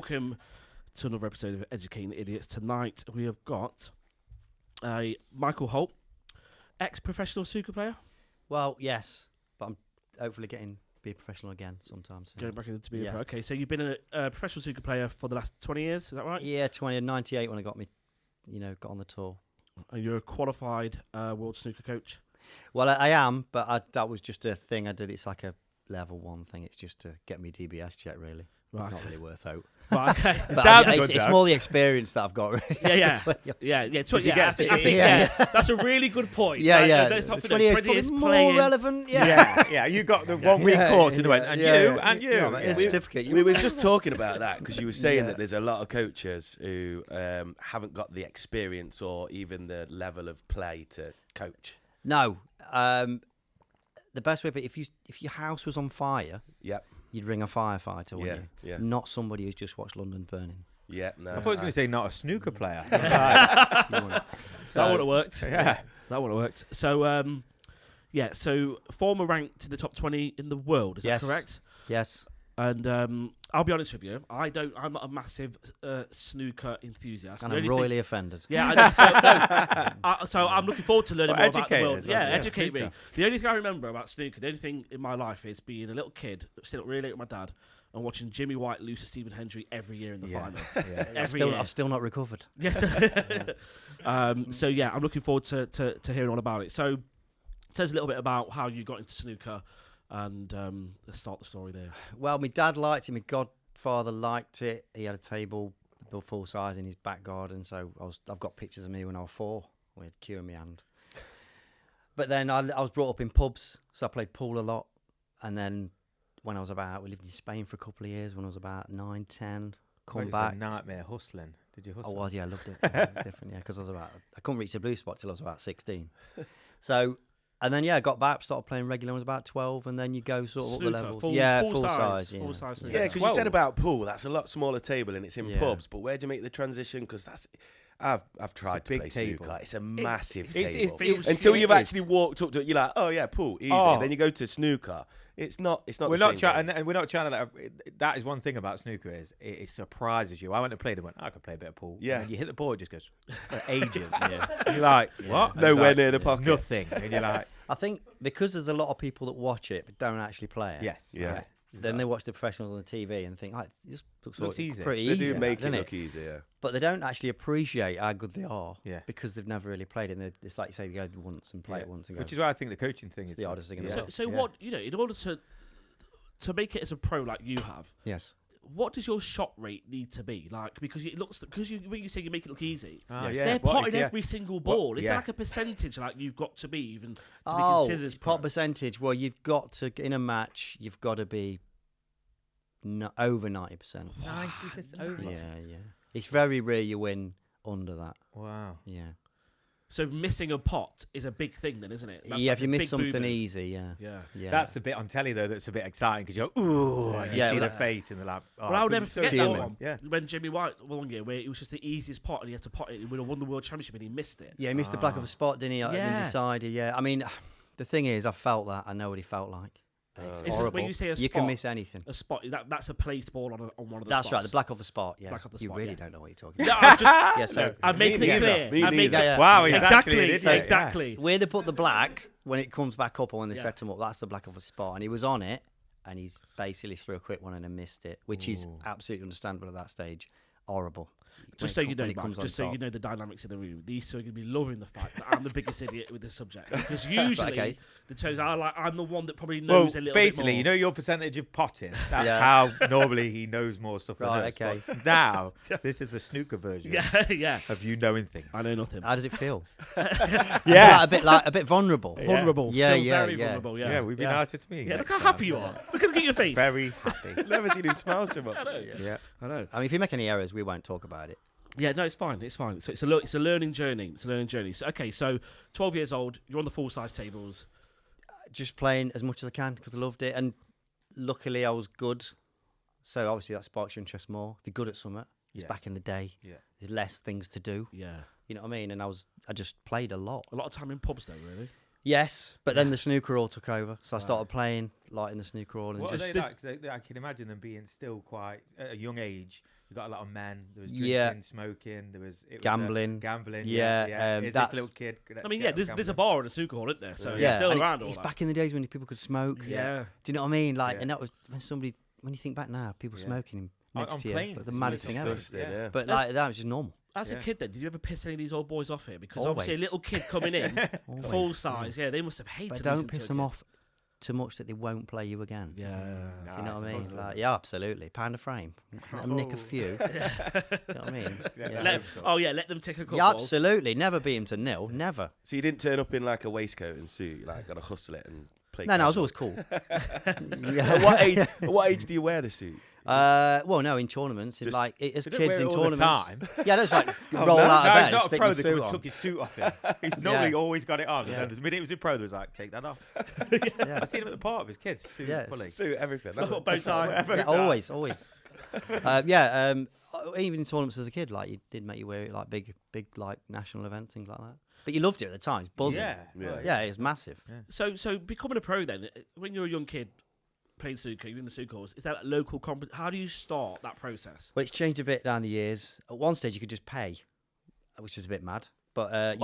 welcome to another episode of Educating Idiots. Tonight we have got Michael Holt, ex-professional snooker player. Well, yes, but I'm hopefully be a professional again sometime soon. Going back into being a pro. Okay, so you've been a professional snooker player for the last 20 years, is that right? Yeah, 98 when I got on the tour. And you're a qualified World Snooker coach? Well, I am, but that was just a thing I did. It's like a level 1 thing. It's just to get me DBS check, really. Right. Not really worth out. Right, okay. It's more the experience that I've got, really. Yeah. That's a really good point. Yeah. 20 years is more relevant. Yeah. You got the 1 week course and went, and you. It's certificate. We were just talking about that because you were saying that there's a lot of coaches who haven't got the experience or even the level of play to coach. No. The best way, if your house was on fire, you'd ring a firefighter, wouldn't you? Yeah. Not somebody who's just watched London Burning. Yeah, no. I thought he was going to say not a snooker player. That would have worked. Yeah. That would have worked. So, so former ranked to the top 20 in the world, is that correct? Yes. And I'll be honest with you, I'm not a massive snooker enthusiast. And I'm royally offended. Yeah, I know. So I'm looking forward to learning more about the world. Yeah, educate snooker. me. The only thing I remember about snooker, the only thing in my life is being a little kid, sitting up really late with my dad and watching Jimmy White lose to Stephen Hendry every year in the final. Yeah. I've still not recovered. Yes. So I'm looking forward to hearing all about it. So tell us a little bit about how you got into snooker. And let's start the story there. Well, my dad liked it. My godfather liked it. He had a table built full size in his back garden. So I've got pictures of me when I was 4 with a cue in my hand. But then I was brought up in pubs, so I played pool a lot. And then when I was we lived in Spain for a couple of years. When I was about 9, 10, come back. A nightmare hustling. Did you hustle? I was, I loved it. Different, because I couldn't reach the blue spot till I was about 16. So. And then I got back, started playing regular when I was about 12, and then you go sort of up the levels. Full size. Yeah. Full size. Yeah, because you said about pool, that's a lot smaller table and it's in pubs. But where do you make the transition? Because I've tried to play snooker. It's a massive table. Until you've actually walked up to it, you're like, oh yeah, pool, easy. And then you go to snooker. It's not. We're not trying, and we're not trying to. That is one thing about snooker is it surprises you. I went to play. I could play a bit of pool. Yeah. And you hit the ball, it just goes for ages. You're like, what? Nowhere near the pocket. Nothing. And you're like, I think because there's a lot of people that watch it but don't actually play it. Yes. Yeah. Right. Then they watch the professionals on the TV and think, this looks easy. Pretty They easy. do make it look easy, yeah. But they don't actually appreciate how good they are. Yeah. Because they've never really played it. And it's like you say, they go once and play it once and go. Which is why I think the coaching thing is the hardest thing in the world. So what, in order to make it as a pro like you have, yes. What does your shot rate need to be? Like, because when you say you make it look easy, they're potting every single ball. It's like a percentage, like you've got to be even to be considered as pro. Pot percentage. Well, you've got to in a match. You've got to be over 90%. 90% over. Yeah. It's very rare you win under that. Wow. Yeah. So missing a pot is a big thing, then, isn't it? That's if you miss something easy, yeah. That's the bit on telly though that's a bit exciting because you're and you see the face in the lap. Well, I'll never forget that one. Yeah. When Jimmy White one year where it was just the easiest pot and he had to pot it, he would have won the world championship and he missed it. Yeah, he missed the black of a spot, didn't he? And then decided. Yeah, I mean, the thing is, I felt that. I know what he felt like. It's horrible. When you say a spot, you can miss anything. A spot, that's a placed ball on one of the spots. That's right, the black of the spot. Yeah, black of the you spot, really don't know what you're talking about. I'm making it clear. Wow, exactly. Where they put the black when it comes back up or when they set him up, that's the black of a spot, and he was on it, and he's basically threw a quick one and then missed it, which is absolutely understandable at that stage. Horrible. Just so you know, Mark, just so you know the dynamics in the room, these two are going to be loving the fact that I'm the biggest idiot with this subject. Because usually the toes I'm the one that probably knows a little bit more. Basically, you know your percentage of potting. That's how normally he knows more stuff than us. Okay. But now, this is the snooker version of you knowing things. I know nothing. How does it feel? Yeah. a bit vulnerable. Vulnerable. Very vulnerable. Yeah, we've been nicer to me. Yeah, look how happy you are. Look at your face. Very happy. Never seen him smile so much. I know. I mean, if you make any errors, we won't talk about it. Yeah, no, it's fine. So it's a learning journey. So 12 years old, you're on the full size tables. Just playing as much as I can because I loved it, and luckily I was good. So obviously that sparks your interest more. If you're good at something, it's back in the day. Yeah, there's less things to do. Yeah, you know what I mean. And I just played a lot. A lot of time in pubs, though, really. Yes, but then the snooker all took over, so I started playing like in the snooker hall. And what are they like? 'Cause I can imagine them being still quite at a young age. You've We got a lot of men. There was drinking, smoking. There was gambling. Yeah. Is this little kid? I mean, there's a bar and a snooker hall, isn't there? So yeah, still around. It's back in the days when people could smoke. Yeah. Do you know what I mean? Like, and that was when you think back now, people smoking next to you, it's like the maddest thing ever. Yeah. But like that was just normal. As a kid, then, did you ever piss any of these old boys off here? Because obviously, a little kid coming in, full size, they must have hated. But don't piss them off too much that they won't play you again. Yeah. Do you know what I mean? Like, yeah, absolutely. £1 a frame. Let them nick a few. Do you know what I mean? Let them take a couple. Yeah, absolutely. Never beat him to 0. Never. So you didn't turn up in like a waistcoat and suit. You like got to hustle it and play. No, I was always cool. At what age do you wear the suit? Well, no, in tournaments, as kids in tournaments. Yeah, that's like roll out of bed. He's not a pro that that took his suit off him. He's normally always got it on. Yeah. The minute he was in pro, there was like, take that off. I seen him at the park with his kids. Suit, everything. That's what bow tie. Always. Even in tournaments as a kid, like, you did make you wear it like big like national events, things like that. But you loved it at the time. It's buzzing. Yeah, it was massive. Yeah. So becoming a pro then, when you're a young kid, playing snooker, you're in the snooker halls. Is that like local competition? How do you start that process? Well, it's changed a bit down the years. At one stage, you could just pay, which is a bit mad. But anybody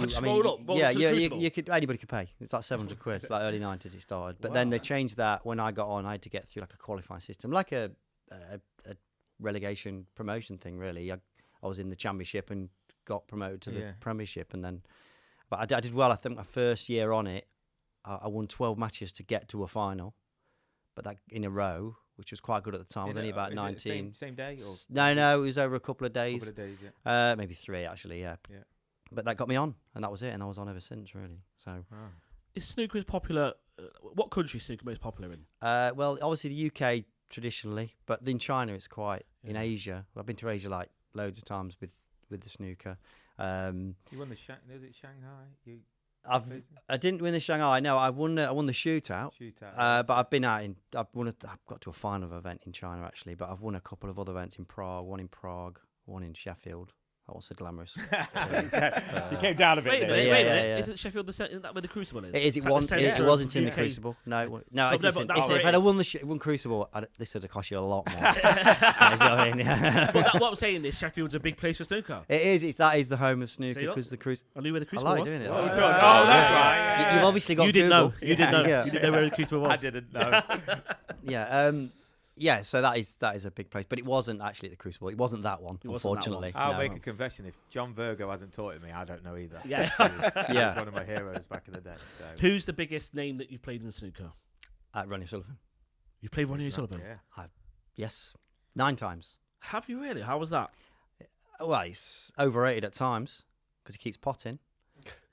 could pay. It's like £700, like early 90s it started. But then they changed that. When I got on, I had to get through like a qualifying system, like a relegation promotion thing. Really, I was in the championship and got promoted to the premiership, and then, but I did well. I think my first year on it, I won 12 matches to get to a final. But that in a row, which was quite good at the time. I was only about 19. Same day? Or? No, it was over a couple of days. Yeah. Maybe 3, actually, yeah. But that got me on, and that was it, and I was on ever since, really. So, Is snooker as popular? What country is snooker most popular in? Well, obviously the UK traditionally, but in China it's quite. In Asia, I've been to Asia like loads of times with the snooker. You won the Shanghai? I didn't win the Shanghai. No, I won the shootout. But I've been out I've got to a final event in China actually. But I've won a couple of other events in Prague. One in Prague, one in Sheffield. That was so glamorous. You came down a bit. Wait a minute. Isn't Sheffield isn't that where the Crucible is? It is. It wasn't in the Crucible. No. If I'd have won Crucible, this would have cost you a lot more. What I'm saying is Sheffield's a big place for snooker. It is. That is the home of snooker because the Crucible. I knew where the Crucible was. I like doing it. Oh, that's right. You've obviously got. You didn't know. You didn't know. Yeah. You didn't know where the Crucible was. I didn't know. Yeah. So that is a big place, but it wasn't actually at the Crucible. It wasn't that one, unfortunately. I'll make a confession. If John Virgo hasn't taught it me, I don't know either. Yeah. He was one of my heroes back in the day. So. Who's the biggest name that you've played in the snooker? Ronnie O'Sullivan. You've played Ronnie O'Sullivan? Yeah. Yes, 9 times. Have you really? How was that? Well, he's overrated at times because he keeps potting,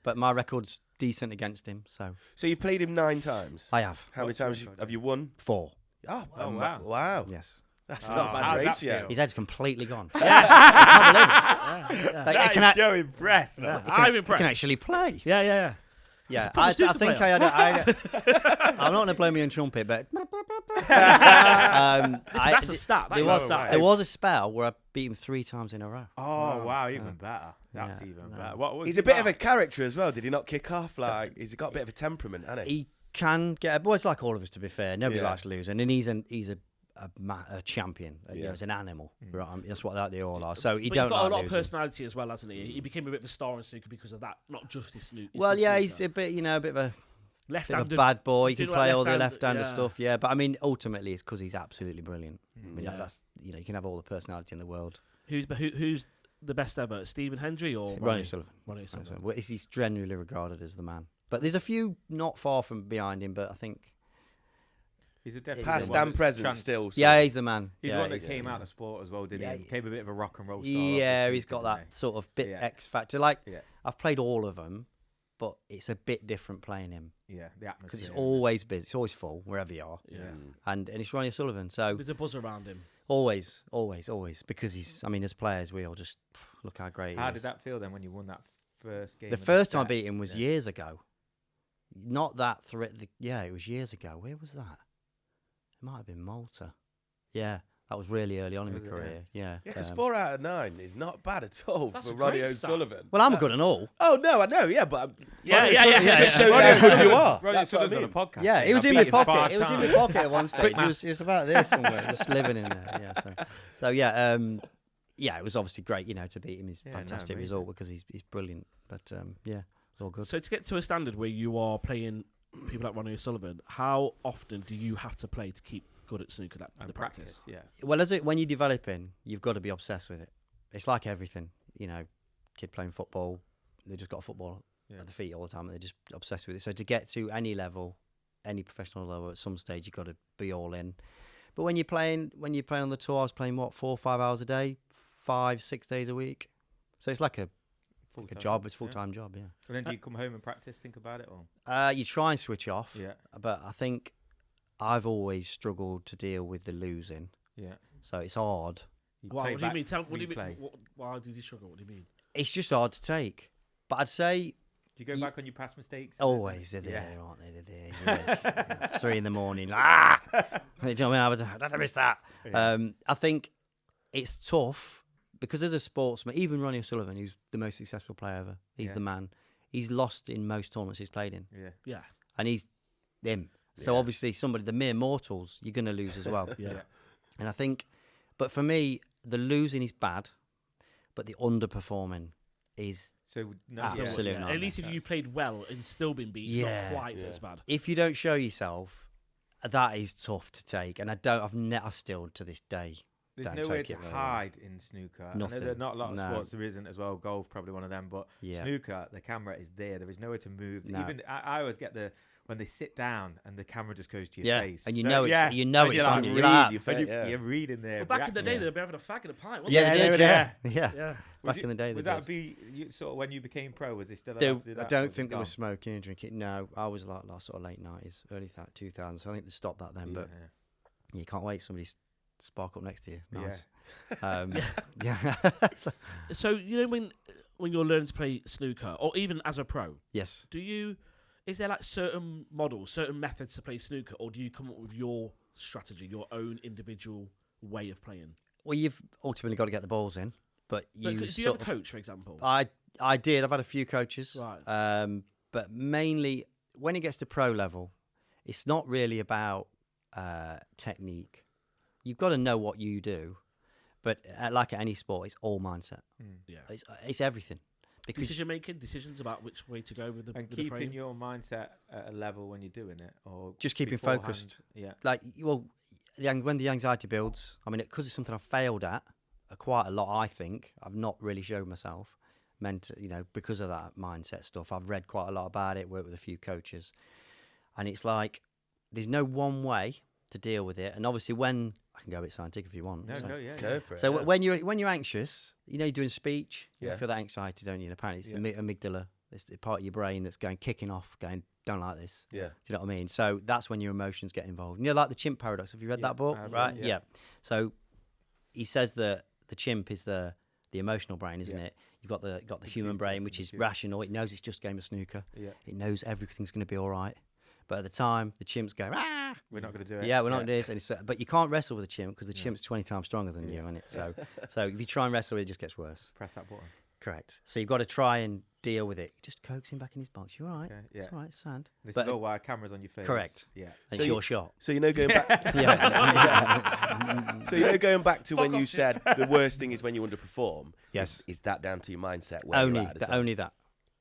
but my record's decent against him. So you've played him 9 times? I have. How many times have you won? 4. Oh, wow. Yes. That's not a bad ratio. His head's completely gone. That is so impressed. I'm impressed. He can actually play. Yeah. Yeah, I think I had. I'm not going to blow me on trumpet, but that's a stat. There was a spell where I beat him 3 times in a row. Oh wow, even better. That's even better. He's a bit of a character as well. Did he not kick off? Like, he's got a bit of a temperament, hasn't he? He can get. Well, it's like all of us, to be fair. Nobody likes losing, and he's a champion. You know, he's an animal. Right? That's what they all are. So he don't. He's got like a lot losing. of personality as well, hasn't he? He became a bit of a star in snooker because of that, not just his snooker. Well, yeah, he's a bit, a bit of a left-handed, bad boy. He can play all the left-handed stuff. Yeah, but I mean, ultimately, it's because he's absolutely brilliant. I mean, that's you can have all the personality in the world. Who's the best ever? Stephen Hendry or Ronnie O'Sullivan? Ronnie O'Sullivan. Well, he's generally regarded as the man. But there's a few not far from behind him. But I think. He's a past and present still. So. Yeah, he's the man. He's one that came out of sport as well, didn't he? Became a bit of a rock and roll star. Yeah, he's got that sort of bit X factor. Like, I've played all of them, but it's a bit different playing him. Yeah, the atmosphere. Because it's always busy. It's always full, wherever you are. Yeah. And it's Ronnie O'Sullivan, so... There's a buzz around him. Always. Because he's... I mean, as players, we all just look how great he is. How did that feel then when you won that first game? The first time I beat him was years ago. Not that... it was years ago. Where was that? It might have been Malta. Yeah, that was really early on in my career. Yeah, because 4 out of 9 is not bad at all for Ronnie O'Sullivan. Well, I'm good and all. Oh no, I know. Yeah, but yeah. Just shows how good you are. Ronnie O'Sullivan's on a podcast. Yeah, it was in my pocket. It was in my pocket at one stage. It was about this somewhere, just living in there. Yeah. So yeah, it was obviously great, to beat him. He's fantastic result because he's brilliant. But yeah, it's all good. So to get to a standard where you are playing people like Ronnie O'Sullivan, how often do you have to play to keep good at snooker? The practice. Yeah. Well, when you're developing, you've got to be obsessed with it. It's like everything, kid playing football, they just got a football at the feet all the time, and they're just obsessed with it. So to get to any level, any professional level, at some stage you've got to be all in. But when you're playing on the tour, I was playing 4 or 5 hours a day, 5-6 days a week. So it's like a job. It's a full-time job. Yeah. And then do you come home and practice? Think about it, or you try and switch off. Yeah. But I think I've always struggled to deal with the losing. Yeah. So it's hard. What do you mean? What do you mean? Why did you struggle? What do you mean? It's just hard to take. But I'd say. Do you go back on your past mistakes? Always, they're there, aren't they? They're there. 3 a.m. Do you know what I mean? I don't miss that. Yeah. I think it's tough because as a sportsman, even Ronnie O'Sullivan, who's the most successful player ever, he's the man. He's lost in most tournaments he's played in. Yeah. And he's him. So obviously, the mere mortals, you're going to lose as well. Yeah. And I think, but for me, the losing is bad, but the underperforming is. So absolutely not. At least if you played well and still been beaten, not quite as bad. If you don't show yourself, that is tough to take. And I still to this day. There's nowhere to hide in snooker. Nothing. I know there are not a lot of sports there isn't as well. Golf probably one of them, but snooker, the camera is there. There is nowhere to move. No. Even I always get when they sit down and the camera just goes to your face, and it's on you. You're reading there. Well, back in the day, they'd be having a fag and a pint. Yeah. Back in the day, would that be sort of when you became pro? Was they still? I don't think they were smoking and drinking. No, I was like sort of late 90s, early 2000s. So I think they stopped that then. But you can't wait. Somebody's spark up next to you. Nice. So when you're learning to play snooker, or even as a pro, yes, is there like certain models, certain methods to play snooker, or do you come up with your strategy, your own individual way of playing? Well, you've ultimately got to get the balls in, but do you have a coach, for example? I did. I've had a few coaches, right? But mainly when it gets to pro level, it's not really about technique. You've got to know what you do, but like at any sport, it's all mindset. Yeah, it's everything. Decisions about which way to go with the and with keeping the frame. your mindset at a level when you're doing it, or just keeping focused. Yeah, when the anxiety builds, I mean, because it's something I've failed at quite a lot. I think I've not really showed myself. Because of that mindset stuff, I've read quite a lot about it. Worked with a few coaches, and it's like there's no one way to deal with it. And obviously, when I can go a bit scientific if you want. Go for it. So when you're anxious, you're doing speech. You feel that anxiety, don't you? And apparently, it's the amygdala. It's the part of your brain that's kicking off, going, don't like this. Yeah. Do you know what I mean? So that's when your emotions get involved. Like the chimp paradox. Have you read that book? Right. Yeah. So he says that the chimp is the emotional brain, isn't it? You've got the human brain, which is rational. It knows it's just a game of snooker. Yeah. It knows everything's going to be all right. But at the time, the chimp's going, we're not going to do it. Yeah, we're not going to do this. But you can't wrestle with a chimp because the chimp's 20 times stronger than you, isn't it? So if you try and wrestle with it, it just gets worse. Press that button. Correct. So you've got to try and deal with it. Just coax him back in his box. You're all right. Okay, yeah. It's all right, sand. This is all why camera's on your face. Correct. Yeah. It's your shot. So going back. So going back to when you said the worst thing is when you underperform. Yes. Is that down to your mindset? Only that.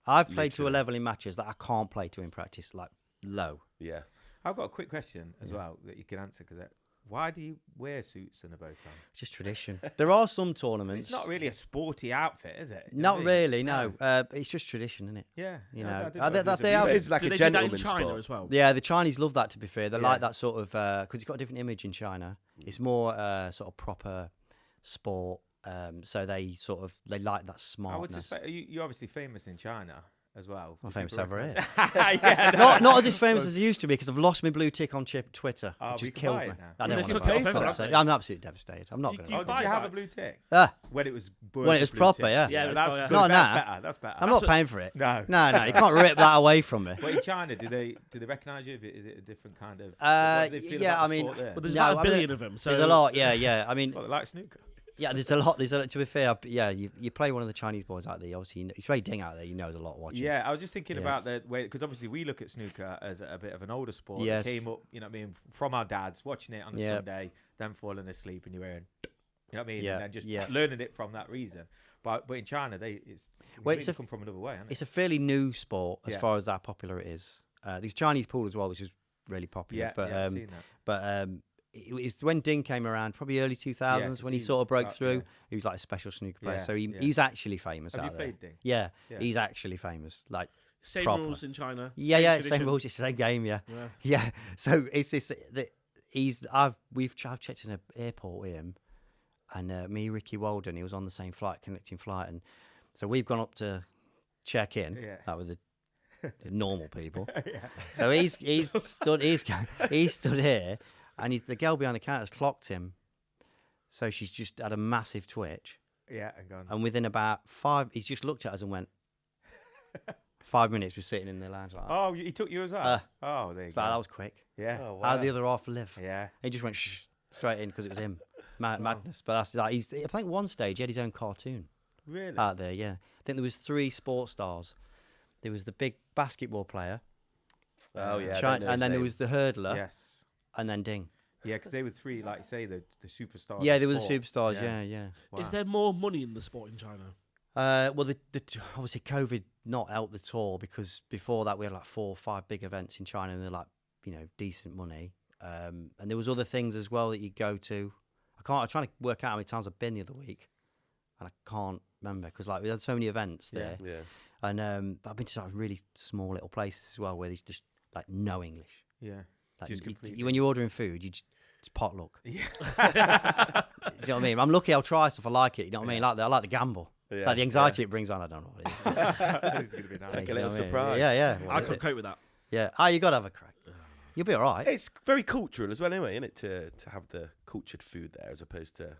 I've played to a level in matches that I can't play to in practice, like low. Yeah. I've got a quick question as well that you can answer because why do you wear suits and a bow tie? It's just tradition. There are some tournaments. It's not really a sporty outfit, is it? Not really, no. It's just tradition, isn't it? Yeah. It's like a gentleman's sport. China sport as well. Yeah, the Chinese love that. To be fair, they like that sort of because it's got a different image in China. It's more sort of proper sport. So they like that smartness. I would suspect you're obviously famous in China as well. I'm famous over here. Yeah, not as famous as I used to be because I've lost my blue tick on Twitter. Which has killed me. I don't want to pay for it. I'm absolutely devastated. I'm not going to. Did you have a blue tick? When it was tick. proper, Yeah, that's not now. That's better. I'm not paying for it. No, you can't rip that away from me. But in China, do they recognise you? Is it a different kind of? Yeah, I mean, well, there's about 1 billion of them. So there's a lot. Yeah. I mean, they like snooker. Yeah, there's a lot. To be fair, you play one of the Chinese boys out there. Obviously, you play Ding out there. You know, there's a lot watching. Yeah, I was just thinking about the way because obviously we look at snooker as a bit of an older sport. Yes. It came up, from our dads watching it on a Sunday, then falling asleep, and you're wearing You know what I mean? And then just learning it from that reason. But in China, it's come from another way. Hasn't it? It's a fairly new sport as far as how popular it is. There's Chinese pool as well, which is really popular. I've seen that. But it was when Ding came around, probably early 2000s, when he sort of broke through. He was like a special snooker player, so he's actually famous. Have out you played Ding? Yeah, he's actually famous. Like same proper. rules in China. Yeah, same rules, it's the same game. Yeah. So it's this that I've checked in an airport with him, and me, Ricky Walden, he was on the same connecting flight, and so we've gone up to check in. That with the normal people. So he's stood here. And the girl behind the counter has clocked him. So she's just had a massive twitch. Yeah, and gone. And within about 5, he's just looked at us and went, 5 minutes, we're sitting in the lounge like that. Oh, he took you as well? There you go. That was quick. Yeah. Oh, wow. How did the other half live? Yeah. He just went straight in because it was him. Madness. But that's like, I think one stage he had his own cartoon. Really? Out there, yeah. I think there was 3 sports stars. There was the big basketball player. Oh, yeah. And then there was the hurdler. Yes. And then Ding. Yeah, because they were 3, like say, the superstars. Yeah, they were the superstars. Yeah. Wow. Is there more money in the sport in China? Well, obviously COVID not helped the tour, because before that we had like 4 or 5 big events in China, and they're like, decent money. And there was other things as well that you go to. I'm trying to work out how many times I've been the other week, and I can't remember because like we had so many events there. Yeah. And but I've been to like really small little places as well where there's just like no English. Yeah. Like when you're ordering food, it's potluck. Yeah. Do you know what I mean? I'm lucky I'll try stuff. I like it. You know what I mean? I like the gamble. Yeah. Like the anxiety it brings on. I don't know what it is. It's going to be nice. Like a little surprise. Yeah. I couldn't cope with that. Yeah. You got to have a crack. You'll be all right. It's very cultural as well, anyway, isn't it? To have the cultured food there as opposed to.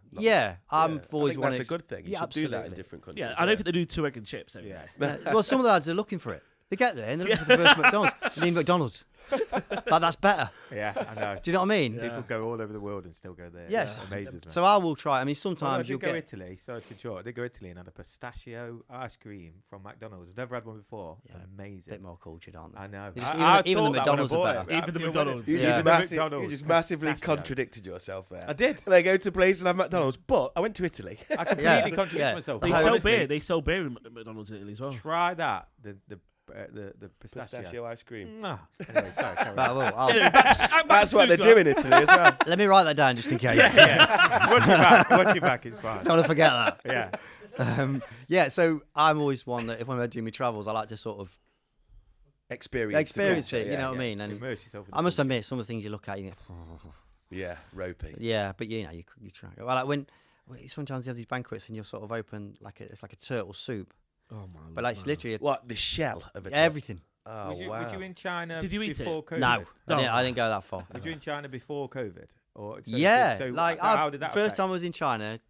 I've always wanted. That's a good thing. You should do that in different countries. Yeah, I don't think they do 2 egg and chips every day. Well, some of the lads are looking for it. They get there and they're looking for the first McDonald's. They need McDonald's. Like, that's better. Yeah, I know. Do you know what I mean? People go all over the world and still go there. Yes. It amazes me. So I will try. I mean, sometimes you'll go Italy. Sorry to interrupt. I did go Italy and had a pistachio ice cream from McDonald's. I've never had one before. Yeah, Amazing. A bit more cultured, aren't they? I know. Even the McDonald's are better. Even the McDonald's. You just massively contradicted yourself there. I did. They go to places and have McDonald's, but I went to Italy. I completely contradict myself. They sell beer. They sell beer in McDonald's in Italy as well. Try that. The pistachio ice cream. No. Anyway, sorry. That's what they do in Italy as well. Let me write that down just in case. Watch your back. It's fine. Don't want to forget that. Yeah. So I'm always one that if I'm doing my travels, I like to sort of experience it. You know what I mean? And immerse yourself. I must admit, some of the things you look at, you go, yeah, ropey. Yeah, but you try. Well, like when sometimes you have these banquets and you're sort of open it's like a turtle soup. Oh my! But like it's literally the shell of it. Everything. Oh wow! Was you in China? Did you eat before it? COVID? No, I didn't go that far. Was you in China before COVID? Or how did that? First time I was in China,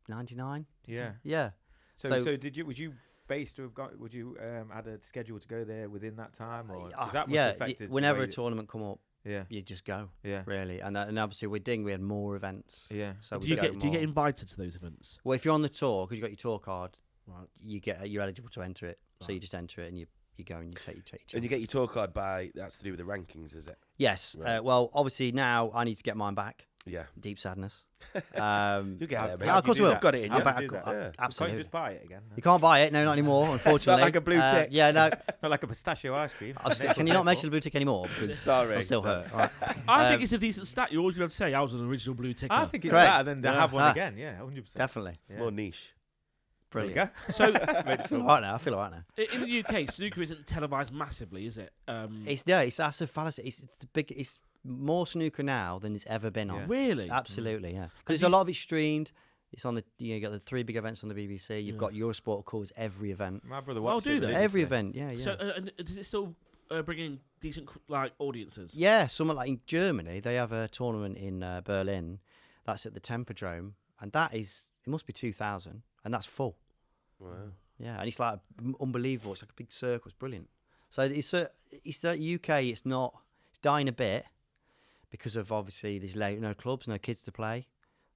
99. Yeah. So did you? Was you based to have got? Would you had a schedule to go there within that time, or that affected whenever a tournament come up, Yeah. You just go. Yeah. Really. And obviously with Ding, we had more events. Yeah. So do you get invited to those events? Well, if you're on the tour, because you got your tour card, right, you're eligible to enter it. Right. So you just enter it and you go and you take your chance. And you get your tour card that's to do with the rankings, is it? Yes. Right. Well, obviously now I need to get mine back. Yeah. Deep sadness. You get it, mate. Of course we will. Got it in you. Absolutely. You can't just buy it again. No? You can't buy it. No, not anymore, unfortunately. It's not like a blue tick. Yeah, no. Not like a pistachio ice cream. Can you not mention the blue tick anymore? Because sorry. I'm still hurt. Right. I think it's a decent stat. You're always going to say I was an original blue ticker. I think it's Correct. better than to have one again. Yeah, 100%. Definitely. It's more niche. Brilliant. There you go. So I feel all right now. In the UK, snooker isn't televised massively, is it? It's that's a fallacy. It's more snooker now than it's ever been on. Really? Absolutely, yeah. Because a lot of it's streamed. It's on you got the 3 big events on the BBC. You've got Eurosport covers every event. My brother watches it. Every event, yeah. So does it still bring in decent audiences? Yeah, somewhere like in Germany, they have a tournament in Berlin. That's at the Tempodrome, and it must be 2,000, and that's full. Wow. Yeah, and it's like unbelievable. It's like a big circle. It's brilliant. So it's the UK. It's dying a bit because of obviously there's no clubs, no kids to play.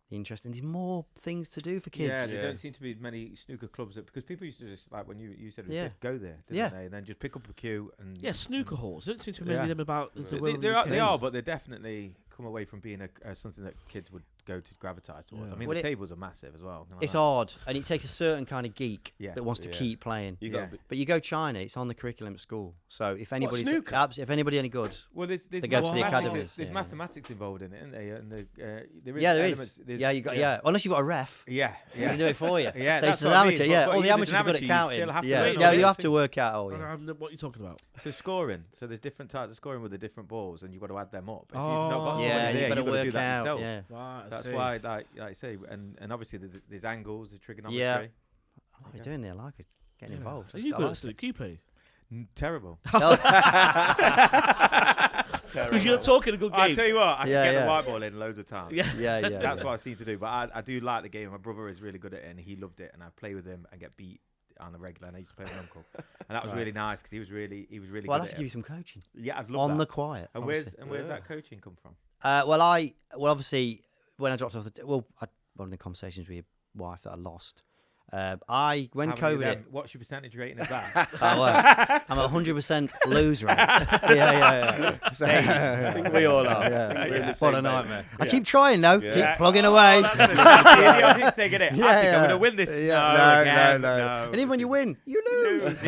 Interesting. There's more things to do for kids. Yeah, there don't seem to be many snooker clubs because people used to just like when you said go there, didn't they? And then just pick up a queue and snooker halls. There don't seem to be many of them about. They are, but they definitely come away from being something that kids would go to gravitate towards. I mean, the tables are massive as well. It's hard, and it takes a certain kind of geek that wants to keep playing. But you go China, it's on the curriculum at school. So if anybody any good, they go to the academies. There's mathematics involved in it, isn't there? And there is. You got unless you've got a ref. Yeah, they can do it for you. Yeah, so that's it's an amateur. But all the amateurs are good at counting. You have to work out all. What are you talking about? So scoring. So there's different types of scoring with the different balls, and you've got to add them up. If you've not got somebody there, you've got to do that yourself. Yeah. Right, that's why, like I say, and obviously there's angles, there's trigonometry. Yeah. What are you doing there? I like it. Getting involved. Are you good at snooker? Can you play? Terrible. Because you're talking a good game. I tell you what, I can get the white ball in loads of times. Yeah. That's what I seem to do. But I do like the game. My brother is really good at it, and he loved it. And I play with him and get beat on the regular. And I used to play with my uncle, and that was really nice because he was really good. Well, I'd have to give you some coaching. Yeah, I'd love that. On the quiet. And where's that coaching come from? Obviously, when I dropped off one of the conversations with your wife that I lost. What's your percentage rating of that? I'm at 100% lose rate. Yeah. I think we all are. What a nightmare. I keep trying though. Keep plugging away. That's the thing, isn't it? I think I'm going to win this. No. And even when you win, you lose. What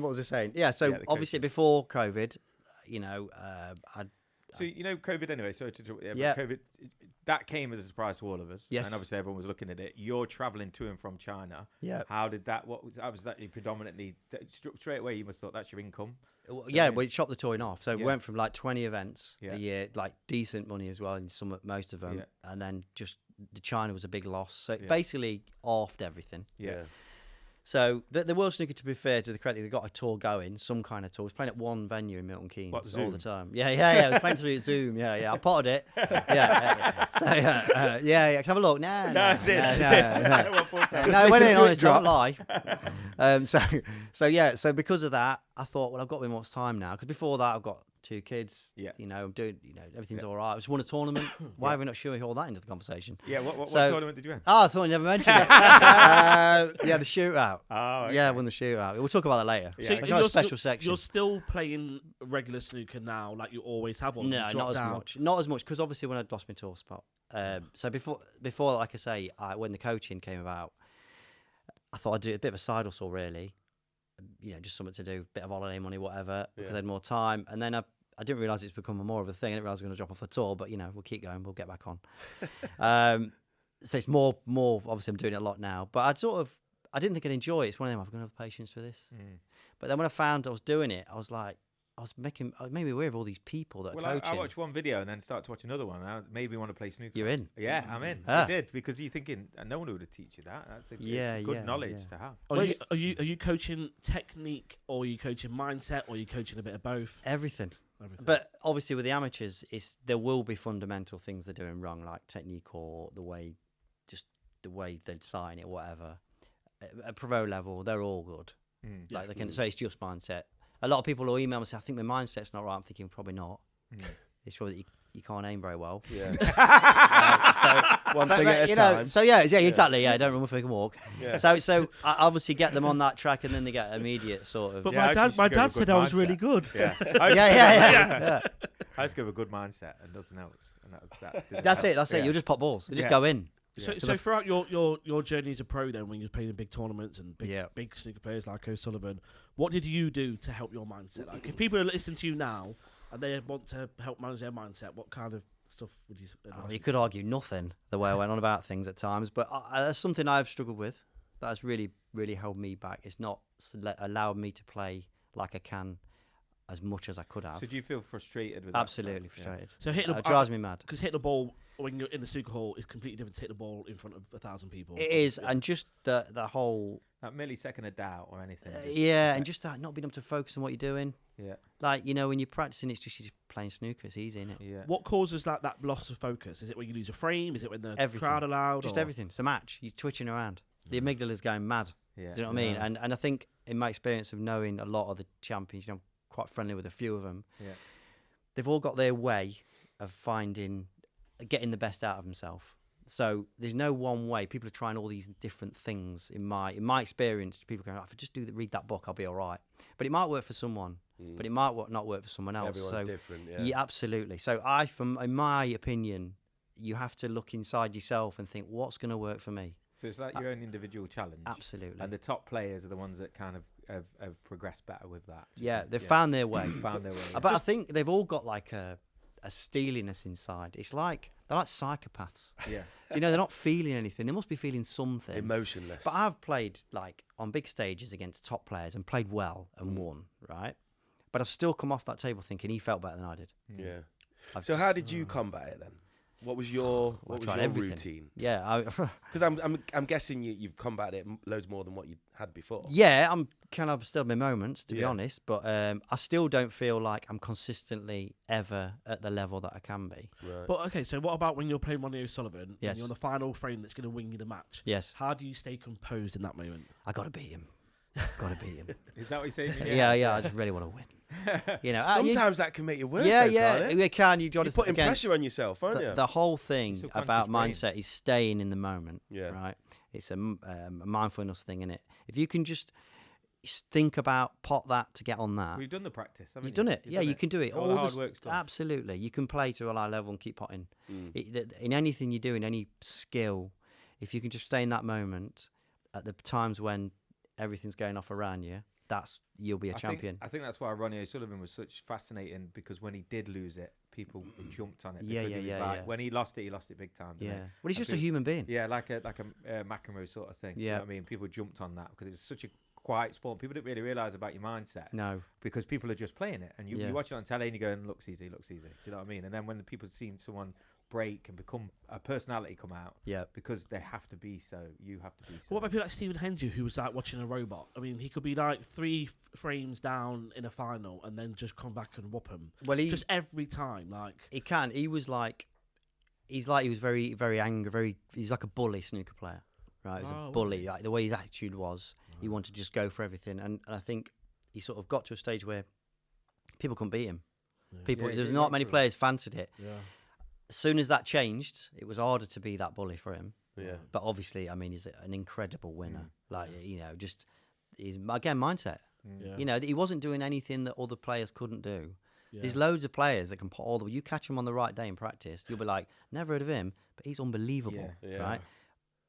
was I saying? Yeah. So obviously before COVID, So COVID anyway. COVID. That came as a surprise to all of us. Yes. And obviously everyone was looking at it. You're travelling to and from China. Yeah. How did that, was that predominantly, straight away you must have thought that's your income? Yeah, we chopped the toy off. So it went from like 20 events a year, like decent money as well, in most of them. Yeah. And then just the China was a big loss. So it basically offed everything. Yeah. So the World Snooker, to be fair to the credit, they got a tour going, some kind of tour. It was playing at one venue in Milton Keynes all the time. Yeah. It was playing through Zoom. Yeah. I potted it. So have a look. No, it went in honest, don't lie. So because of that, I thought, well, I've got a bit more time now. Because before that, I've got 2 kids. Yeah. I'm doing, everything's all right. I just won a tournament. Why are we not showing all that into the conversation? Yeah. What tournament did you win? Oh, I thought you never mentioned it. The shootout. Oh, okay. Yeah, I won the shootout. We'll talk about that later. Yeah. So got a special section. You're still playing regular snooker now, like you always have. No, not as much. Not as much, because obviously when I'd lost my tour spot. So before, like I say, when the coaching came about, I thought I'd do a bit of a side hustle, really. Just something to do, bit of holiday money, whatever, because I had more time. And then I didn't realise it's become more of a thing. I didn't realise I was going to drop off the tour, but, we'll keep going. We'll get back on. So it's more, obviously I'm doing it a lot now. But I didn't think I'd enjoy it. It's one of them, I've got to have patience for this. But then when I found I was doing it, I was like, it made me aware of all these people that are coaching. I watched one video and then started to watch another one. And it made me want to play snooker. You're in? Yeah, I'm in. I did, because you're thinking, no one would have teach you that. That's good knowledge to have. Are you coaching technique, or are you coaching mindset, or are you coaching a bit of both? Everything. But obviously with the amateurs, there will be fundamental things they're doing wrong, like technique or the way they'd sign it, whatever. At pro level, they're all good. Like they can say it's just mindset. A lot of people will email me and say, I think my mindset's not right. I'm thinking, probably not. It's probably that you can't aim very well. Yeah. One thing at a time. So exactly. Yeah, don't run if we can walk. Yeah. So I obviously get them on that track, and then they get immediate sort of. But my dad said I was really good. Yeah. I just go with a good mindset and nothing else. And that's it. You'll just pop balls. You just go in. So throughout your journey as a pro, then, when you're playing in big tournaments and big snooker players like O'Sullivan, what did you do to help your mindset? Like, if people are listening to you now and they want to help manage their mindset, what kind of stuff would you? You could argue nothing the way I went on about things at times, but that's something I've struggled with. That's really, really held me back. It's not allowed me to play like I can as much as I could have. So do you feel frustrated with Absolutely that? Frustrated. So hitting it drives me mad. Because hitting the ball when you're in the snooker hall is completely different to hit the ball in front of 1,000 people. It is, and just the whole... That millisecond of doubt or anything. And just that not being able to focus on what you're doing. Yeah. Like, when you're practicing, it's just you're playing snooker. It's easy, isn't it? Yeah. What causes that loss of focus? Is it when you lose a frame? Is it when the crowd are loud? Just everything. It's a match. You're twitching around. The amygdala's going mad. Yeah. Do you know what I mean? And I think, in my experience of knowing a lot of the champions, I'm quite friendly with a few of them. Yeah. They've all got their way of getting the best out of themselves. So there's no one way. People are trying all these different things. In my experience, people go, if I just read that book, I'll be all right. But it might work for someone, but it might not work for someone else. Everyone's different, yeah. Yeah, absolutely. So in my opinion, you have to look inside yourself and think, what's going to work for me? So it's like your own individual challenge. Absolutely. And the top players are the ones that kind of have progressed better with that. Yeah, they've found their way. Found their way. Yeah. But I think they've all got like a steeliness inside. It's like they're like psychopaths. Yeah. You know, they're not feeling anything. They must be feeling something. Emotionless. But I've played like on big stages against top players and played well and won, right? But I've still come off that table thinking he felt better than I did. Yeah. So how did you combat it then? What was your routine? Yeah, because I'm guessing you've combated it loads more than what you had before. Yeah, I'm kind of still in my moments, to be honest, but I still don't feel like I'm consistently ever at the level that I can be. Right. But okay, so what about when you're playing Ronnie O'Sullivan and you're on the final frame that's going to win you the match? Yes. How do you stay composed in that moment? I got to beat him. Got to beat him. Is that what you're saying? Yeah. I just really want to win. You know, sometimes that can make you worse. Yeah, though, it can. You're putting pressure on yourself, aren't you? The whole thing about mindset is staying in the moment. Yeah. Right. It's a mindfulness thing, isn't it? If you can just think about pot that to get on that. We've done the practice. You've done it. Yeah, you can do it. All the hard work's done. Absolutely. You can play to a high level and keep potting. In anything you do, in any skill, if you can just stay in that moment at the times when everything's going off around you, you'll be a champion. I think that's why Ronnie O'Sullivan was such fascinating, because when he did lose it, people jumped on it. When he lost it big time. Yeah. Well, he's just a human being. Yeah, like a McEnroe sort of thing. Yeah. You know what I mean? People jumped on that because it was such a quiet sport. People didn't really realise about your mindset. No. Because people are just playing it. And you watch it on telly and you go, looks easy. Do you know what I mean? And then when the people seen someone break and become a personality come out, because they have to be so, you have to be so. What about people like Stephen Hendry, who was like watching a robot? I mean, he could be like 3 frames down in a final and then just come back and whoop him. Well, just every time, like he can. He was he was very, very angry. He's like a bully snooker player, right? He was a bully. Like the way his attitude was, he wanted to just go for everything, and I think he sort of got to a stage where people couldn't beat him. There's not many players fancied it. Yeah. As soon as that changed, it was harder to be that bully for him. Yeah. But obviously, I mean, he's an incredible winner. Just his mindset. Yeah. You know, he wasn't doing anything that other players couldn't do. Yeah. There's loads of players that can put all the. You catch him on the right day in practice, you'll be like, never heard of him, but he's unbelievable, right?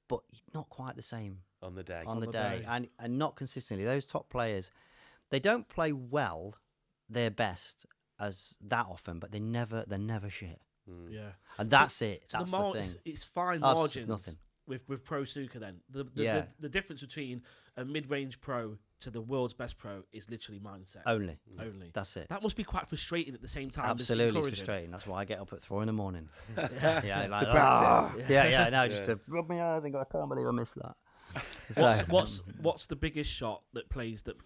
But not quite the same on the day. On the day, and not consistently. Those top players, they don't play well their best as that often, but they're never shit. Yeah, and that's it. That's the thing. It's fine margins. Nothing. With pro snooker, then the difference between a mid-range pro to the world's best pro is literally mindset. Only. That's it. That must be quite frustrating at the same time. Absolutely frustrating. That's why I get up at 4 a.m. like, to practice. Just to rub my eyes and go, I can't believe I missed that. What's the biggest shot that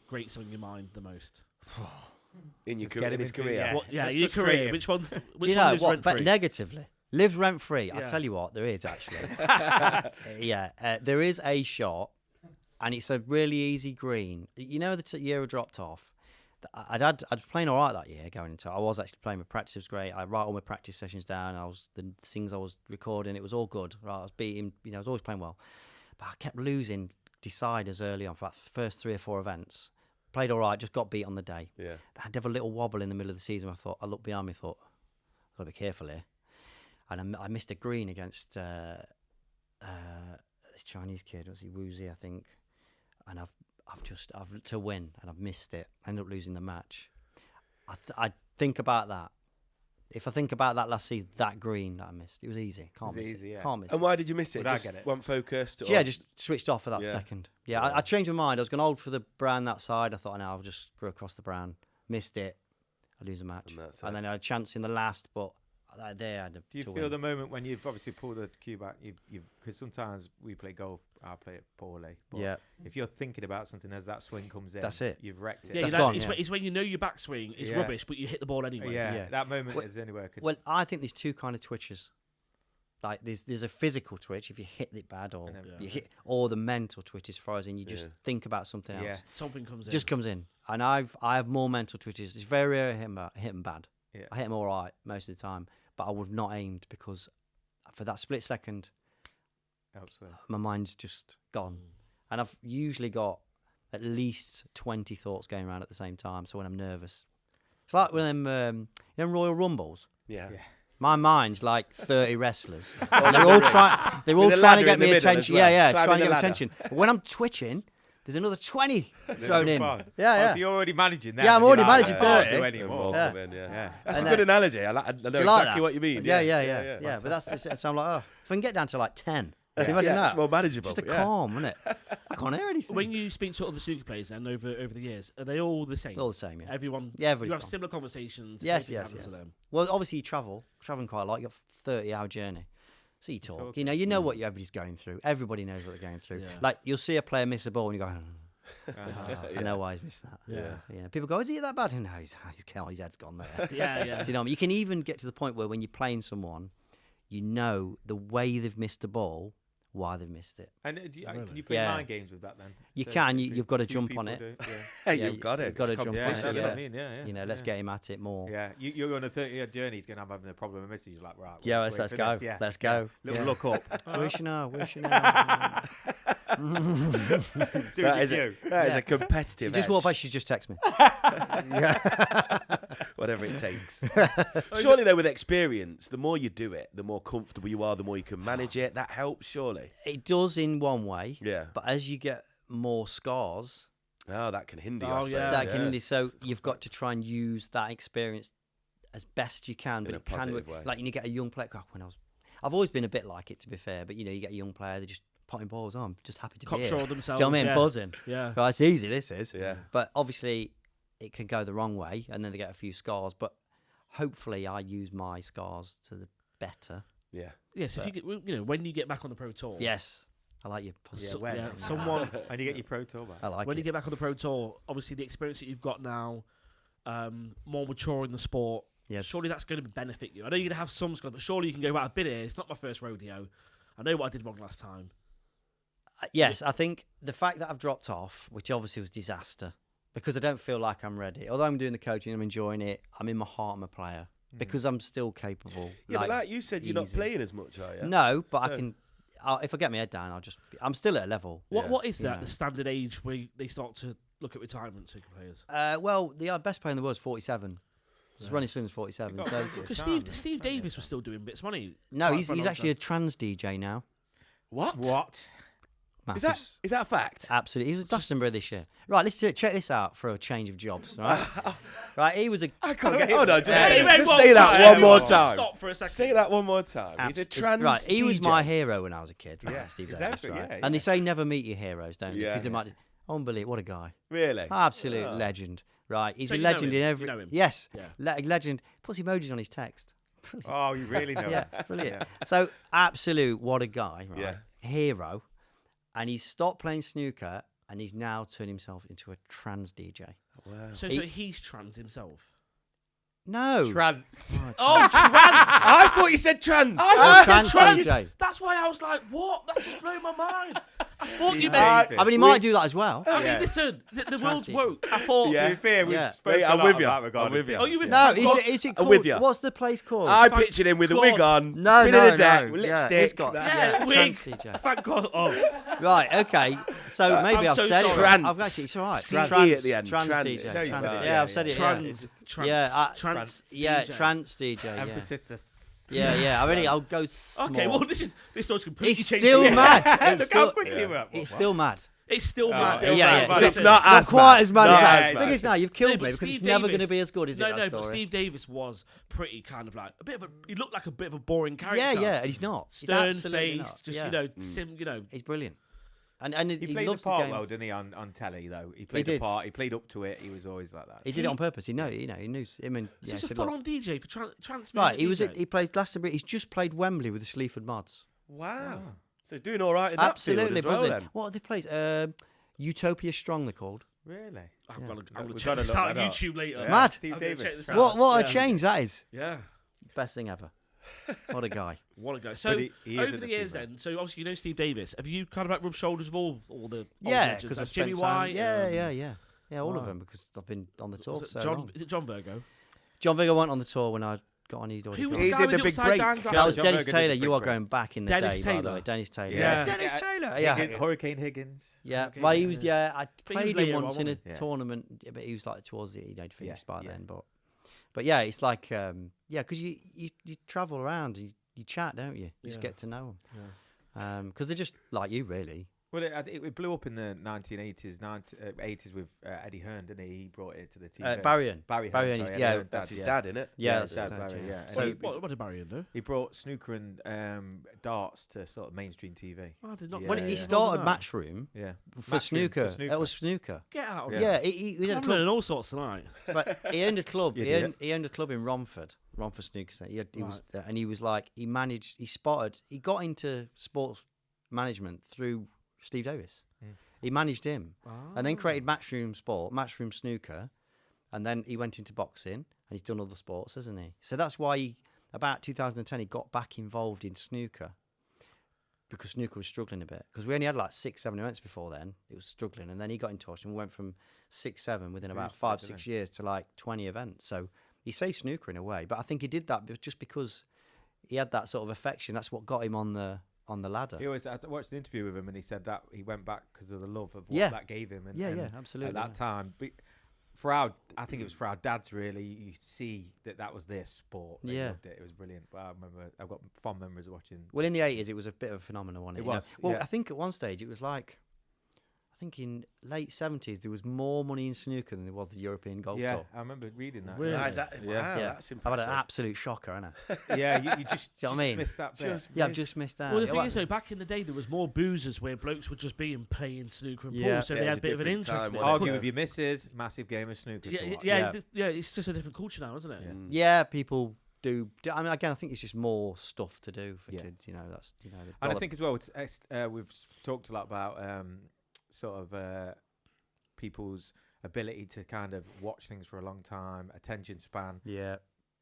grates on your mind the most? In your career, his career. Your career. Which one's? Do you know what? But negatively, lives rent free. I tell you what, there is actually. There is a shot, and it's a really easy green. You know, the year I dropped off. I was playing all right that year going into. I was actually playing. My practice was great. I write all my practice sessions down. The things I was recording. It was all good. Right, I was beating. I was always playing well, but I kept losing deciders early on for the first 3 or 4 events. Played all right, just got beat on the day. Yeah. I had a little wobble in the middle of the season. I looked behind me, thought, I've got to be careful here. And I missed a green against this Chinese kid. Was he Woozy, I think? And I've to win, and I've missed it. I ended up losing the match. I think about that. If I think about that last season, that green that I missed, it was easy. Can't miss it. And why did you miss it? Would just I get it? Weren't focused? Or? Yeah, just switched off for that second. Yeah, I changed my mind. I was going to hold for the brown that side. I thought, no, I'll just screw across the brown. Missed it. I lose a match. And then I had a chance in the last, but there I had to Do you feel win. the moment when you've obviously pulled the cue back, because sometimes we play golf, I play it poorly. But if you're thinking about something as that swing comes in, that's it. You've wrecked it. Yeah, that's gone, it's when you know your backswing is rubbish, but you hit the ball anyway. Yeah. That moment is anywhere. Well, I think there's 2 kind of twitches. Like there's a physical twitch if you hit it bad, or you hit, or the mental twitch as far as in you just think about something else. Something comes in. Just comes in, and I have more mental twitches. It's very rare I hit them bad. Yeah. I hit them all right most of the time, but I would not aimed because for that split second, my mind's just gone. And I've usually got at least 20 thoughts going around at the same time. So when I'm nervous, it's like one of them, Royal Rumbles. Yeah. My mind's like 30 wrestlers. They're all trying to get me attention. Well. Yeah, trying to get attention. But when I'm twitching, there's another 20 thrown in. Yeah. So you're already managing that. Yeah, I'm already managing 30. Can't do anymore. That's a good analogy. I know exactly what you mean. Yeah. But that's so I'm like, oh, if I can get down to like 10. Can you imagine that? It's more manageable. Just a calm, isn't it? I can't hear anything. When you speak to other snooker players then over the years, are they all the same? All the same, yeah. Everyone. Yeah, you have similar conversations. Yes. To them. Well, obviously you traveling quite a lot. You got a 30-hour journey, so you talk. You know what everybody's going through. Everybody knows what they're going through. Yeah. Like you'll see a player miss a ball and you go, I know why he's missed that. Yeah. People go, is he that bad? No, his head's gone there. Yeah. So, you can even get to the point where when you're playing someone, you know the way they've missed a ball. Why they've missed it. And can you play mind games with that then? You can. You've got to jump on it. You've got it. You've got to jump on it. That's what I mean. Yeah. Let's get him at it more. Yeah. You're on a 30-year journey. He's going to have having a problem with message. You're like, right. Yeah, let's go. Yeah. Let's go. Little look up. Wish you know. That is a competitive. You just walk by. She just text me. Whatever it takes. Surely, though, with experience, the more you do it, the more comfortable you are, the more you can manage it. That helps, surely. It does in one way. Yeah. But as you get more scars, that can hinder you. Oh, I suppose. yeah. That can hinder. So you've got to try and use that experience as best you can. But in a positive way. Like you get a young player. I've always been a bit like it, to be fair. But you get a young player, they're just potting balls on. I'm just happy to be here. Control themselves. Do you know what I mean? Buzzing. Yeah. Right, it's easy. This is. Yeah. But obviously, it can go the wrong way, and then they get a few scars. But hopefully, I use my scars to the better. Yeah. Yes. If you get, when you get back on the pro tour. Yes. I like your positive. Someone. And you get your pro tour back. I like when it. you get back on the pro tour, obviously the experience that you've got now, more mature in the sport. Yes. Surely that's going to benefit you. I know you're going to have some scars, but surely you can go, right, I've been here. It's not my first rodeo. I know what I did wrong last time. Yes, I think the fact that I've dropped off, which obviously was disaster, because I don't feel like I'm ready. Although I'm doing the coaching, I'm enjoying it. I'm in my heart, I'm a player because I'm still capable. Yeah, but like you said, you're not playing as much, are you? No, but I can. If I get my head down, I'm still at a level. What is that? The standard age where they start to look at retirement snooker players? Well, the best player in the world is 47. Ronnie Swing's 47. So because Steve Davis was still doing bits, wasn't he? No, he's actually a trans DJ now. What? Massive. Is that a fact? Absolutely. He was at Glastonbury this year. Right, let's check this out for a change of jobs. Right, right. He was a. I can't get. Hold on, just say that one more time. Stop for a second. Say that one more time. He's a trans. Right, he was DJ. my hero when I was a kid. Right, Yeah, Steve exactly, Davis. Right? yeah, And they say never meet your heroes, don't they? Yeah. Because they might. Unbelievable! What a guy. Really? Absolute legend. Right, he's So a you know legend him? in every. You know him? Yes, Yeah. legend. Puts emojis on his text. Oh, you really know? Yeah, brilliant. So absolute, what a guy. Right? Yeah. Hero. And he's stopped playing snooker and he's now turned himself into a trans DJ. Wow. So he's trans himself. No. Trans. Oh, trans! I thought you said trans. I trans thought you said DJ. trans. That's why I was like, what? That just blew my mind. I thought you Yeah. meant. I mean, he might do that as well. I mean, listen, the world's woke. I thought. To be fair, we've spoken I'm a lot with you. about regarding I'm with you. Oh, you with No, me? is it I'm called? with you. What's the place called? I pictured him with a wig on, No, spinning no, a deck, no. with Yeah, lipstick. he's got Yeah, trans wig. DJ. Thank God. Oh, Right, okay. So maybe I'm I've so said sorry. it. Trans. I've actually, it's all right. CE at the end. Trans Trans. DJ. No, Trans you DJ. better. Yeah, I've said it. trans. Trans DJ. Yeah. Emphasis. Yeah. I mean, I'll go small. Okay, well, this story's completely It's changed. still Yeah. mad. Look how quickly we're up. It's still mad. It's still mad. still Yeah. mad. So It's not as quite mad. as mad Not as that. as The thing bad. is, now you've killed No, me but because Steve it's never going to Davis- be as good as it. No, that but story. Steve Davis was pretty kind of like a bit of a. He looked like a bit of a boring character. Yeah, and he's not. He's Stern absolutely faced, not. just Yeah. He's brilliant. And He played the loves the part game. well, didn't he, on telly, though? He played did. the part. He played up to it. He was always like that. He did it on purpose. He knew. He knew. Him and So yeah, he's a said, "Look." full-on DJ for trans. Right, he was. DJ. He plays Glastonbury. He's just played Wembley with the Sleaford Mods. Wow. So he's doing all right in that Absolutely field as well, buzzing. then. What have they played? Utopia Strong, they're called. Really? I'm gonna We've check gotta this look out on that up. YouTube later. Yeah. Mad. Steve I'm gonna Davis. check this trans. out. What a Yeah. change that is. Yeah. Best thing ever. What a guy. What a guy. So But he is over at the the years, female. then. So obviously you know Steve Davis. Have you kind of like rubbed shoulders with all the old Yeah, legends, because like I've spent Jimmy time. White? Yeah, all of Wow. them because I've been on the tour for Is so it long. John Virgo? John Viggo went on the tour when I got on. He'd Who was already the gone. guy did with the big upside break. down That glasses? was John Dennis Berger did Taylor. the You big are break. going back in the Dennis day, by the Taylor. way. Dennis Taylor. Yeah. Dennis Taylor. Higgins, Hurricane Higgins. Yeah. Okay, Well, he yeah, was. yeah. Yeah, I But he was played him later once on, in a wasn't he? Yeah. tournament, but he was like towards it. He'd finished by Yeah. then, but yeah, it's like because you travel around, you chat, don't you? You just get to know them. Because they're just like you, really. Well, it blew up in the 1980s, 80s with Eddie Hearn, didn't he? He brought it to the TV. Barry Hearn. Barry Barry Hearn, Hearn, sorry, yeah, Eddie Hearn's That's his yeah. dad, innit? Yeah, his dad, Barry, yeah. And So he, what did Barry do? he brought snooker and darts to sort of mainstream TV. I did not. Yeah, Well, yeah. he started Matchroom Yeah. for Matchroom snooker. for snooker. That was snooker. Get out of Yeah. here. Yeah, he had a I'm club. learning all sorts tonight. But he owned a club. You he, did owned, he owned a club in Romford Snooker Centre. He was, Right. and he was like, he got into sports management through Steve Davis. He managed him, and then created Matchroom Snooker, and then he went into boxing, and he's done other sports, hasn't he? So that's why about 2010 he got back involved in snooker, because snooker was struggling a bit. Because we only had like 6-7 events before then. It was struggling, and then he got in touch, and we went from 6-7 within about 5-6 years to like 20 events. So he saved snooker in a way, but I think he did that just because he had that sort of affection. That's what got him on the ladder. I watched an interview with him, and he said that he went back because of the love of what that gave him. And, yeah, absolutely. At that time, I think it was for our dads. Really, you see that was their sport. They loved it. It was brilliant. But I remember, I've got fond memories of watching. Well, in the 80s, it was a bit of a phenomenon, wasn't it? It was. Well, yeah. I think at one stage it was like, I think in late 70s there was more money in snooker than there was the European Golf Yeah, Tour. I remember reading that. Really? Wow, wow, Yeah, that's I've impressive. had an absolute shocker, haven't I? Yeah, you just, See what I mean? missed that bit. I've just missed that. Well, the Yeah, thing is, though, back in the day, there was more boozers where blokes would just be and playing snooker and pool, Yeah. so Yeah, they it had was a bit of an different interest time, in it. wasn't it? Argue with your missus, massive game of snooker. to watch. Yeah, it's just a different culture now, isn't it? Yeah, people do. I mean, again, I think it's just more stuff to do for kids. You know, that's And I think as well, we've talked a lot about sort of people's ability to kind of watch things for a long time, attention span. Yeah.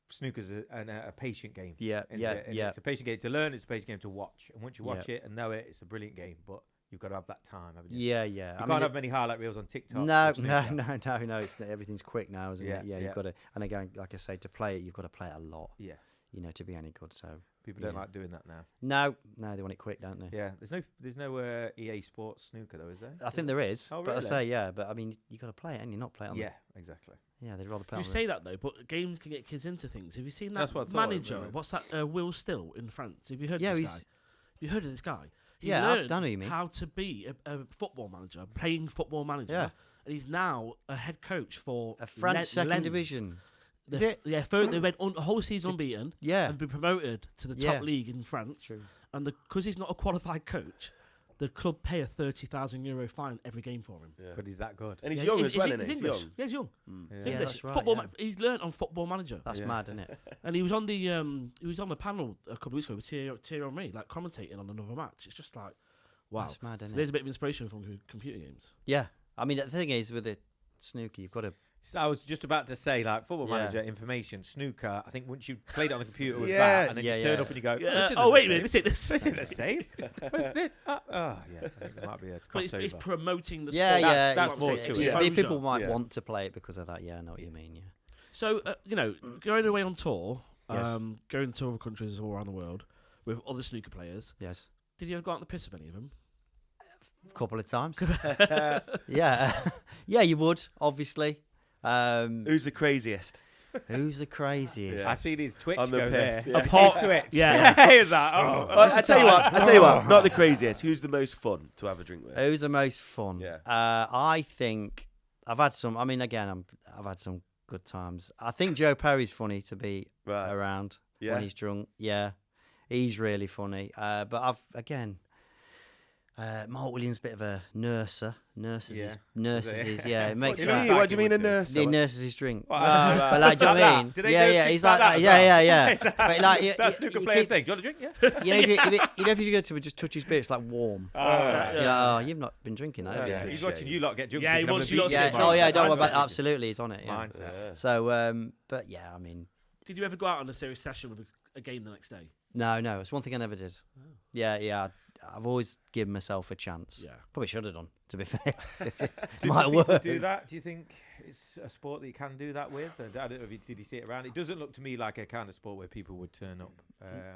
Snooker's a patient game. Yeah, It's a patient game to learn. It's a patient game to watch. And once you watch it and know it, it's a brilliant game. But you've got to have that time, haven't you? Yeah. You can't have many highlight reels on TikTok. No. It's everything's quick now, isn't it? Yeah, you've got to. And again, like I say, to play it, you've got to play it a lot. Yeah. You know, to be any good. So people don't like doing that now. No, they want it quick, don't they? Yeah. There's no EA Sports snooker though, is there? I think there is. Oh, But I really? say but I mean, you got to play it, and you not play it on. Yeah, exactly. Yeah, they'd rather play. You on say that though, but games can get kids into things. Have you seen that That's what I thought, manager? really. What's that? Will Still in France. Have you heard Yeah, of this he's- guy? Have you heard of this guy? He Yeah, learned I know who you mean. how to be a football manager, playing football manager. Yeah. And he's now a head coach for a France second Lens. division. Is The- it? Yeah, they went on a whole season unbeaten. Yeah. And been promoted to the Yeah. top league in France. True. And because he's not a qualified coach, the club pay a €30,000 fine every game for him. Yeah. But he's that good. And he's Yeah, young as well, he's isn't he? He's English. young. Yeah, he's young. Yeah. He's Yeah, English. that's right, Football. yeah. He learned on Football Manager. That's Yeah. mad, isn't it? And he was on the panel a couple of weeks ago with Thierry Henry, like commentating on another match. It's just like, wow. That's mad, So isn't there's it? a bit of inspiration from computer games. Yeah. I mean, the thing is with the snooker, you've got to. So I was just about to say, like, football Yeah. manager, information, snooker. I think once you've played it on the computer with Yeah. that, and then Yeah, you turn yeah. up and you go, Yeah. this isn't Oh the wait a same. minute, this is This isn't the same. What's this? Yeah, I think there might be a But it's crossover. promoting the Yeah, sport. yeah. that's it's- more it's- to it. yeah, Exposure. people might Yeah. want to play it because of that. Yeah, I know what you mean. Yeah. So going away on tour, Yes. going to other countries all around the world with other snooker players. Yes. Did you ever go out on the piss of any of them? A couple of times. Yeah. Yeah, you would obviously. Who's the craziest? Who's the craziest? Yeah. I see these Twitch On the go piss, there. yeah. I see Apart- his Twitch. yeah. He was like, oh. I tell you what, not the craziest. Who's the most fun to have a drink with? Who's the most fun? Yeah. I think I've had some. I mean, again, I've had some good times. I think Joe Perry's funny to be Right. around Yeah. when he's drunk. Yeah, he's really funny. But I've Mark Williams, bit of a nurser. Nurses Yeah. his. It makes do you sense. mean? What do you mean a nurse? He nurses his drink. What? But like, do you know what I mean? Do they Yeah, nurse yeah. drinks He's like like that that. as Yeah. But like, That's snooker he player keeps- thing. Do you want a drink? Yeah. You know, if you go to him and just touch his bit, it's like warm. Right. You're like, oh, you've not been drinking, have you? Yeah. He's watching you lot get drunk. Yeah, he thinking, I'm wants gonna you lot beat to Yeah. get tomorrow. Oh yeah. Don't worry Mindset. about. Absolutely, he's on it. Yeah. Mindset. So, but yeah, I mean, Did you ever go out on a serious session with a game the next day? no, it's one thing I never did. Yeah. I've always given myself a chance. Yeah. Probably should have done, to be fair. Do Might people work. do that? Do you think it's a sport that you can do that with. And I don't know if did you see it around. It doesn't look to me like a kind of sport where people would turn up.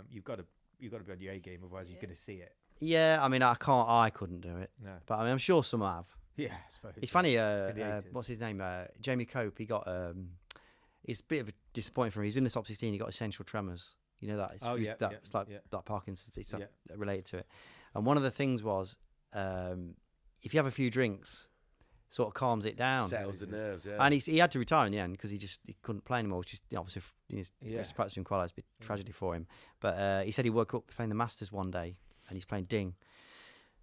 You've got to be on your A game, otherwise you're going to see it. Yeah, I mean, I couldn't do it. No. But I mean, I'm sure some have. Yeah, I suppose. It's funny. What's his name? Jamie Cope. He got. It's a bit of a disappointment for him. He's in the top 16. He got essential tremors. You know that? It's like Parkinson's. It's related to it. And one of the things was, if you have a few drinks, sort of calms it down. Settles the nerves. Yeah. And he had to retire in the end because he couldn't play anymore. Which is obviously practicing qualifiers, a bit tragedy for him. But he said he woke up playing the Masters one day and he's playing ding.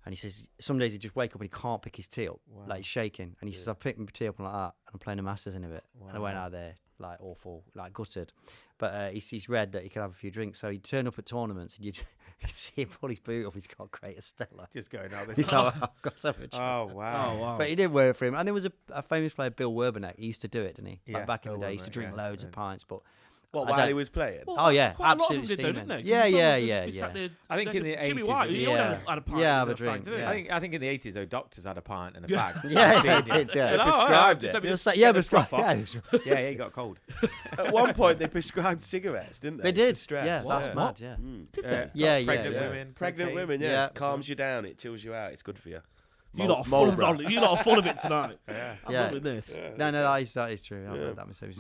And he says some days he just wake up and he can't pick his tee up, like he's shaking. And he says, I picked my tee up like that, and I'm playing the Masters in a bit. Wow. And I went out there like awful, like gutted. But he's read that he could have a few drinks, so he'd turn up at tournaments and you'd see him pull his boot up. He's got great Stella. Just going out there. He's like, I've got to have a drink. Oh wow! But he did work for him. And there was a famous player, Bill Werbenek. He used to do it, didn't he? Yeah, like back in the day, he used to drink loads of pints, but. While he was playing? Oh yeah, quite absolutely steaming. Yeah. I think in the 80s, Jimmy White, had a pint. Have a drink. I think in the 80s though, doctors had a pint and a fag. Yeah, they did. Yeah, they prescribed it. Prescribed. Yeah, he got cold. At one point, they prescribed cigarettes, didn't they? They did. Stress. Yeah, that's mad. Yeah. Did they? Yeah. Pregnant women. Yeah, it calms you down. It chills you out. It's good for you. You're not full of it tonight. I'm loving this. No, that is true. That mistake.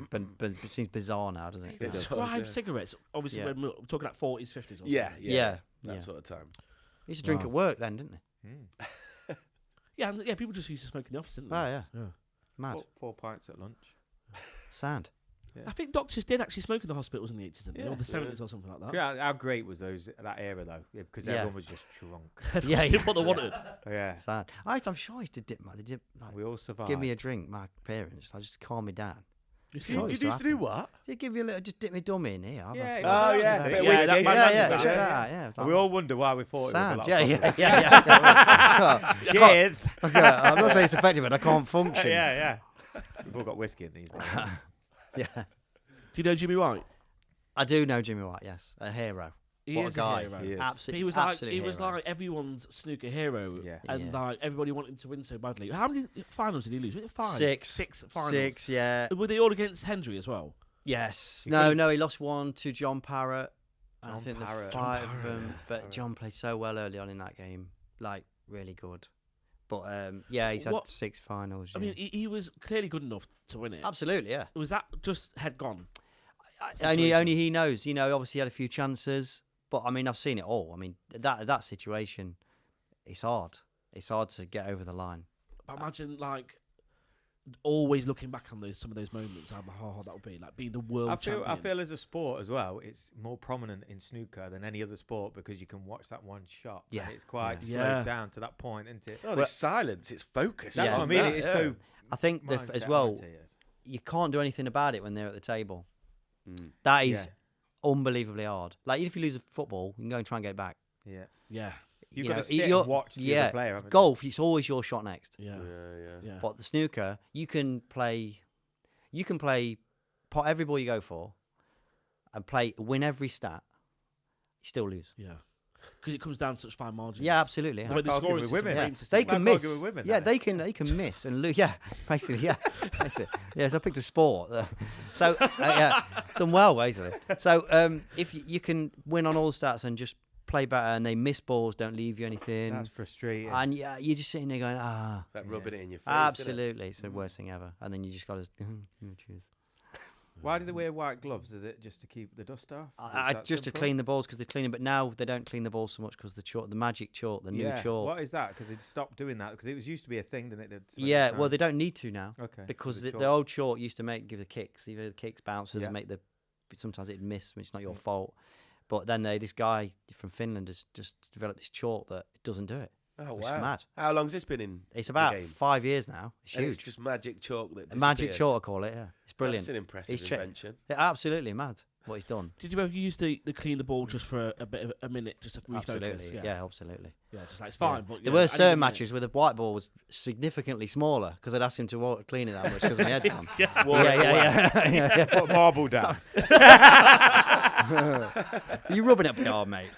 It seems bizarre now, doesn't it? Prescribed cigarettes. Obviously, when we're talking about 40s, 50s. Or something. Yeah. That sort of time. They used to drink at work then, didn't they? Yeah, people just used to smoke in the office, didn't they? Oh yeah. Mad. 4 pints at lunch. Sad. Yeah. I think doctors did actually smoke in the hospitals in the 80s, didn't they? Or the 70s or something like that. How great was that era though? Because everyone was just drunk. Everyone did what they wanted. Yeah. Sad. I'm sure I used to dip. They did. We all survived. Give me a drink, my parents. Just to calm me down. You used to do what? They give you a little. Just dip me dummy in here. Yeah. Bit of whiskey. Yeah. We all wonder why we thought sad. It was Yeah. Cheers. I'm not saying it's effective, but I can't function. Yeah. We've all got whiskey in these. Yeah. Do you know Jimmy White? I do know Jimmy White. Yes, a hero. He is a hero. Absolutely. He was like everyone's snooker hero, and like everybody wanted him to win so badly. How many finals did he lose? Was it 5? 6 finals. 6. Yeah. Were they all against Hendry as well? Yes. No. He lost one to John Parrott. I think the 5 of them. But John played so well early on in that game, like really good. But he's had 6 finals. I mean, he was clearly good enough to win it. Absolutely, yeah. Was that just head gone? Only he knows. You know, obviously he had a few chances, but I mean, I've seen it all. I mean, that situation, it's hard. It's hard to get over the line. But imagine like always looking back on some of those moments, how hard that would be. Like being the world champion. I feel as a sport as well, it's more prominent in snooker than any other sport because you can watch that one shot. Yeah, and it's quite slowed down to that point, isn't it? Oh, there's silence. It's focus. That's what I mean. It's so. I think as well, you can't do anything about it when they're at the table. That is unbelievably hard. Like if you lose a football, you can go and try and get it back. Yeah. You've got to sit and watch the other player. Golf, it's always your shot next. Yeah. But the snooker, you can play pot every ball you go for, and win every stat. You still lose. Yeah. Because it comes down to such fine margins. Yeah, absolutely. The way the scoring system, they can miss. They can miss and lose. Yeah, basically. Yeah, that's it. Yeah, so I picked a sport. So done well basically. So if you can win on all stats and just play better, and they miss balls, don't leave you anything. That's frustrating. And you're just sitting there going, that rubbing it in your face. Absolutely, it's the worst thing ever. And then you just got to choose. Why do they wear white gloves? Is it just to keep the dust off? Just to clean the balls because they clean them. But now they don't clean the balls so much because the magic chalk, the new chalk. What is that? Because they stopped doing that because it used to be a thing, didn't it? Well, they don't need to now. Okay. Because the old chalk used to give the kicks, either the kicks bounces, sometimes it'd miss when it's not your fault. But then this guy from Finland has just developed this chalk that doesn't do it. Oh, wow. Mad. How long's this been in? It's about 5 years now. It's huge. It's just magic chalk that disappears. Magic chalk, I call it, yeah. It's brilliant. It's an impressive invention. Absolutely mad what he's done. Did you ever use the clean the ball just for a minute, just to refocus? Absolutely, yeah, absolutely. Yeah, just like, it's fine. But, there were certain matches where the white ball was significally smaller because I'd asked him to clean it that much because my head's gone. Put a marble down. Are you rubbing it up your arm, mate?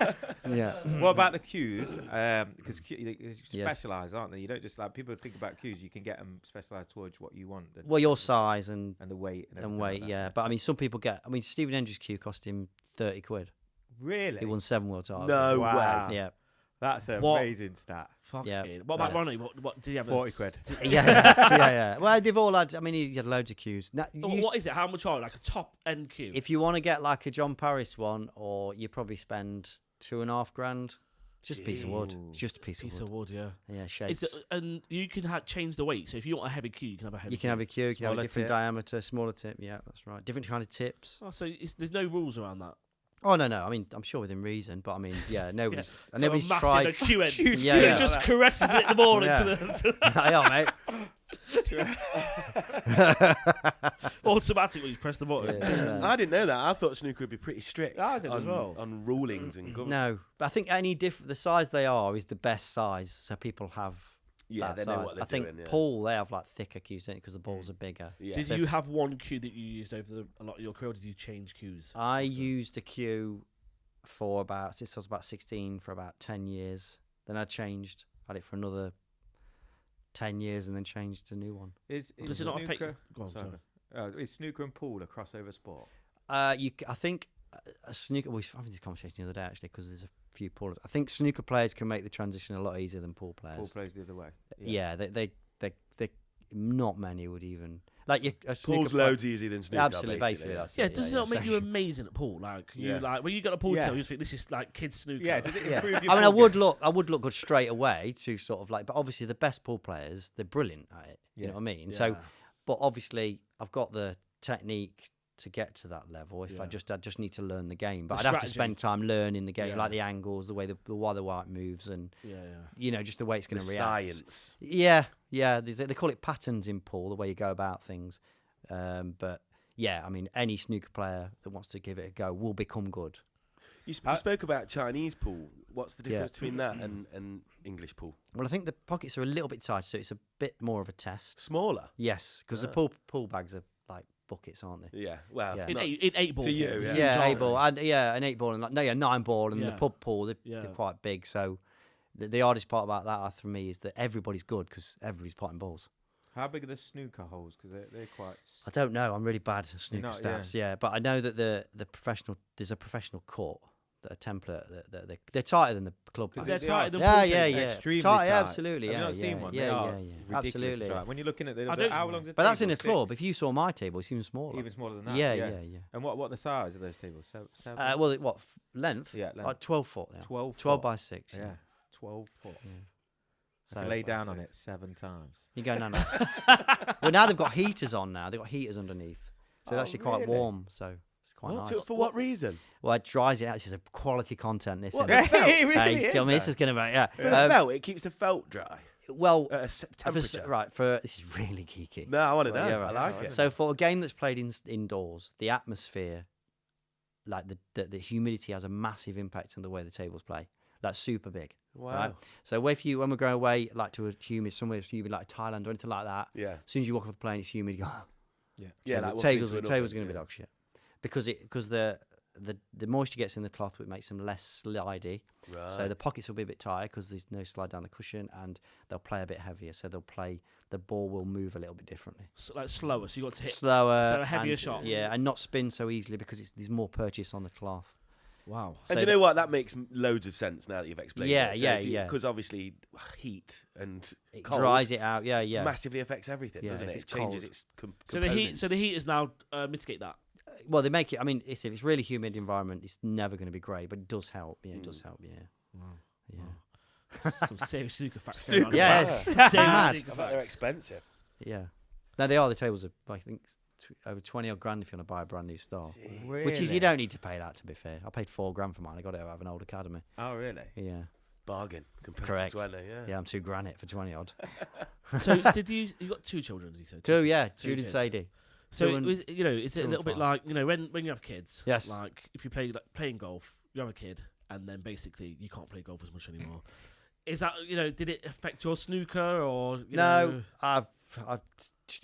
Yeah. What about the cues? Because it's specialised, aren't they? You don't just like people think about cues. You can get them specialised towards what you want. Well, your size and the weight and weight. Like that, But I mean, some people get. I mean, Stephen Hendry's cue cost him £30. Really? He won 7 world titles. No way. Yeah. That's an amazing stat. Fuck yeah. What about Ronnie? What did he have? 40 quid. Yeah. Well, they've all had. I mean, he had loads of cues. Now, what is it? How much are it? Like a top end cue? If you want to get like a John Paris one, or you probably spend $2,500. Just a piece of wood. It's just a piece of wood. Yeah. Yeah, shapes. And you can change the weight. So if you want a heavy cue, you can have a heavy. You can have a cue. You can have a different tip. diameter, smaller tip. Yeah, that's right. Different kind of tips. Oh, so there's no rules around that. Oh no! I mean, I'm sure within reason, but I mean, yeah, nobody's Got a tried. massive cue end. Yeah. Just caresses it in the morning Yeah. to Yeah, mate. automatic when you press the button. Yeah. I didn't know that. I thought snooker would be pretty strict I did as well. on rulings and government. No, but I think the size they are is the best size, so people have. Yeah, that they size. know what they're I think doing. Yeah. pool they have like thicker cues, don't they? Because the balls are bigger. Yeah. Did you have one cue that you used over a lot of your career? Or did you change cues? I used a cue since I was about 16 for about 10 years. Then I changed. Had it for another 10 years and then changed to a new one. Does it not affect? Go on, sorry. Is snooker and pool a crossover sport? I think a snooker. We were having this conversation the other day actually because there's a few pool. I think snooker players can make the transition a lot easier than pool players. Pool plays the other way. Yeah, they not many would even like a snooker. Pool's loads easier than snooker. Absolutely, basically. That's Yeah, it, does it not make you amazing at pool? Like when you got a pool table, you think this is like kids snooker. Yeah, does it improve your I mean, pool I would look good straight away to sort of like, but obviously the best pool players, they're brilliant at it. You know what I mean? Yeah. So, but obviously I've got the technique to get to that level. If I just need to learn the game, but I'd have to spend time learning the game, like the angles, the way the white moves, and you know, just the way it's going to react. Science. Yeah. They call it patterns in pool, the way you go about things. But yeah, I mean, any snooker player that wants to give it a go will become good. You spoke about Chinese pool. What's the difference between that and English pool? Well, I think the pockets are a little bit tighter, so it's a bit more of a test. Smaller? Yes, because the pool bags are like buckets, aren't they? Yeah, well, in eight ball. To you, yeah, 8 ball, and an 8 ball, and 9 ball, and the pub pool. They're quite big. So the hardest part about that for me is that everybody's good because everybody's potting balls. How big are the snooker holes? Because they're quite. I don't know. I'm really bad at snooker stats. Yeah, but I know that there's a professional court. A template that they're tighter than the club. They're tighter than extremely tight. Yeah, absolutely. Have you not seen one? Yeah, absolutely. Right. When you're looking at how long's the but that's in a 6? club. If you saw my table, it's even smaller. Even smaller than that. Yeah. And what the size of those tables? 7? Well, length? Yeah, length. Like 12 foot. Yeah. 12 by 6. Yeah, 12 foot. Yeah. So lay down on it 7 times. You go no. Well, now they've got heaters on. They've got heaters underneath, so it's actually quite warm. So. Quite nice. For what reason? Well, it dries it out. This is a quality content. This is. This is going to be felt. It keeps the felt dry. Well, at a temperature. This is really geeky. No, I want to know. I like it. So for a game that's played indoors, the atmosphere, like the humidity, has a massive impact on the way the tables play. That's super big. Wow. Right? So when we're going away, like to a somewhere that's humid, like Thailand or anything like that. Yeah. As soon as you walk off the plane, it's humid. You go. Yeah. The table's going to be dog shit. Because the moisture gets in the cloth, which makes them less slidey. Right. So the pockets will be a bit tighter because there's no slide down the cushion, and they'll play a bit heavier. So the ball will move a little bit differently. So, like slower, so you got to hit slower, so a heavier shot. Yeah, and not spin so easily because there's more purchase on the cloth. Wow. And do you know what? That makes loads of sense now that you've explained it. Yeah. Because obviously heat and cold dries it out. Yeah. Massively affects everything, doesn't it? It changes cold. its components. So the heat is now mitigate that. Well, they make it. I mean, if it's really humid environment, it's never going to be great, but it does help. Yeah, it does help. Yeah. Wow. Yeah. Some serious snooker facts. Yes. Mad. I bet they're expensive. Yeah. No, they are. The tables are, I think, over 20 odd grand if you want to buy a brand new style. Really? Which is, you don't need to pay that, to be fair. I paid $4 grand for mine. I got it out of an old academy. Oh, really? Yeah. Bargain compared Correct. to 20, Yeah, I'm $2 it for 20 odd. So you got 2 children, did you say? 2, yeah. Two Jude and kids. Sadie. So is it a little bit like, when you have kids? Yes. Like if you playing golf, you have a kid, and then basically you can't play golf as much anymore. Is that did it affect your snooker or? No, it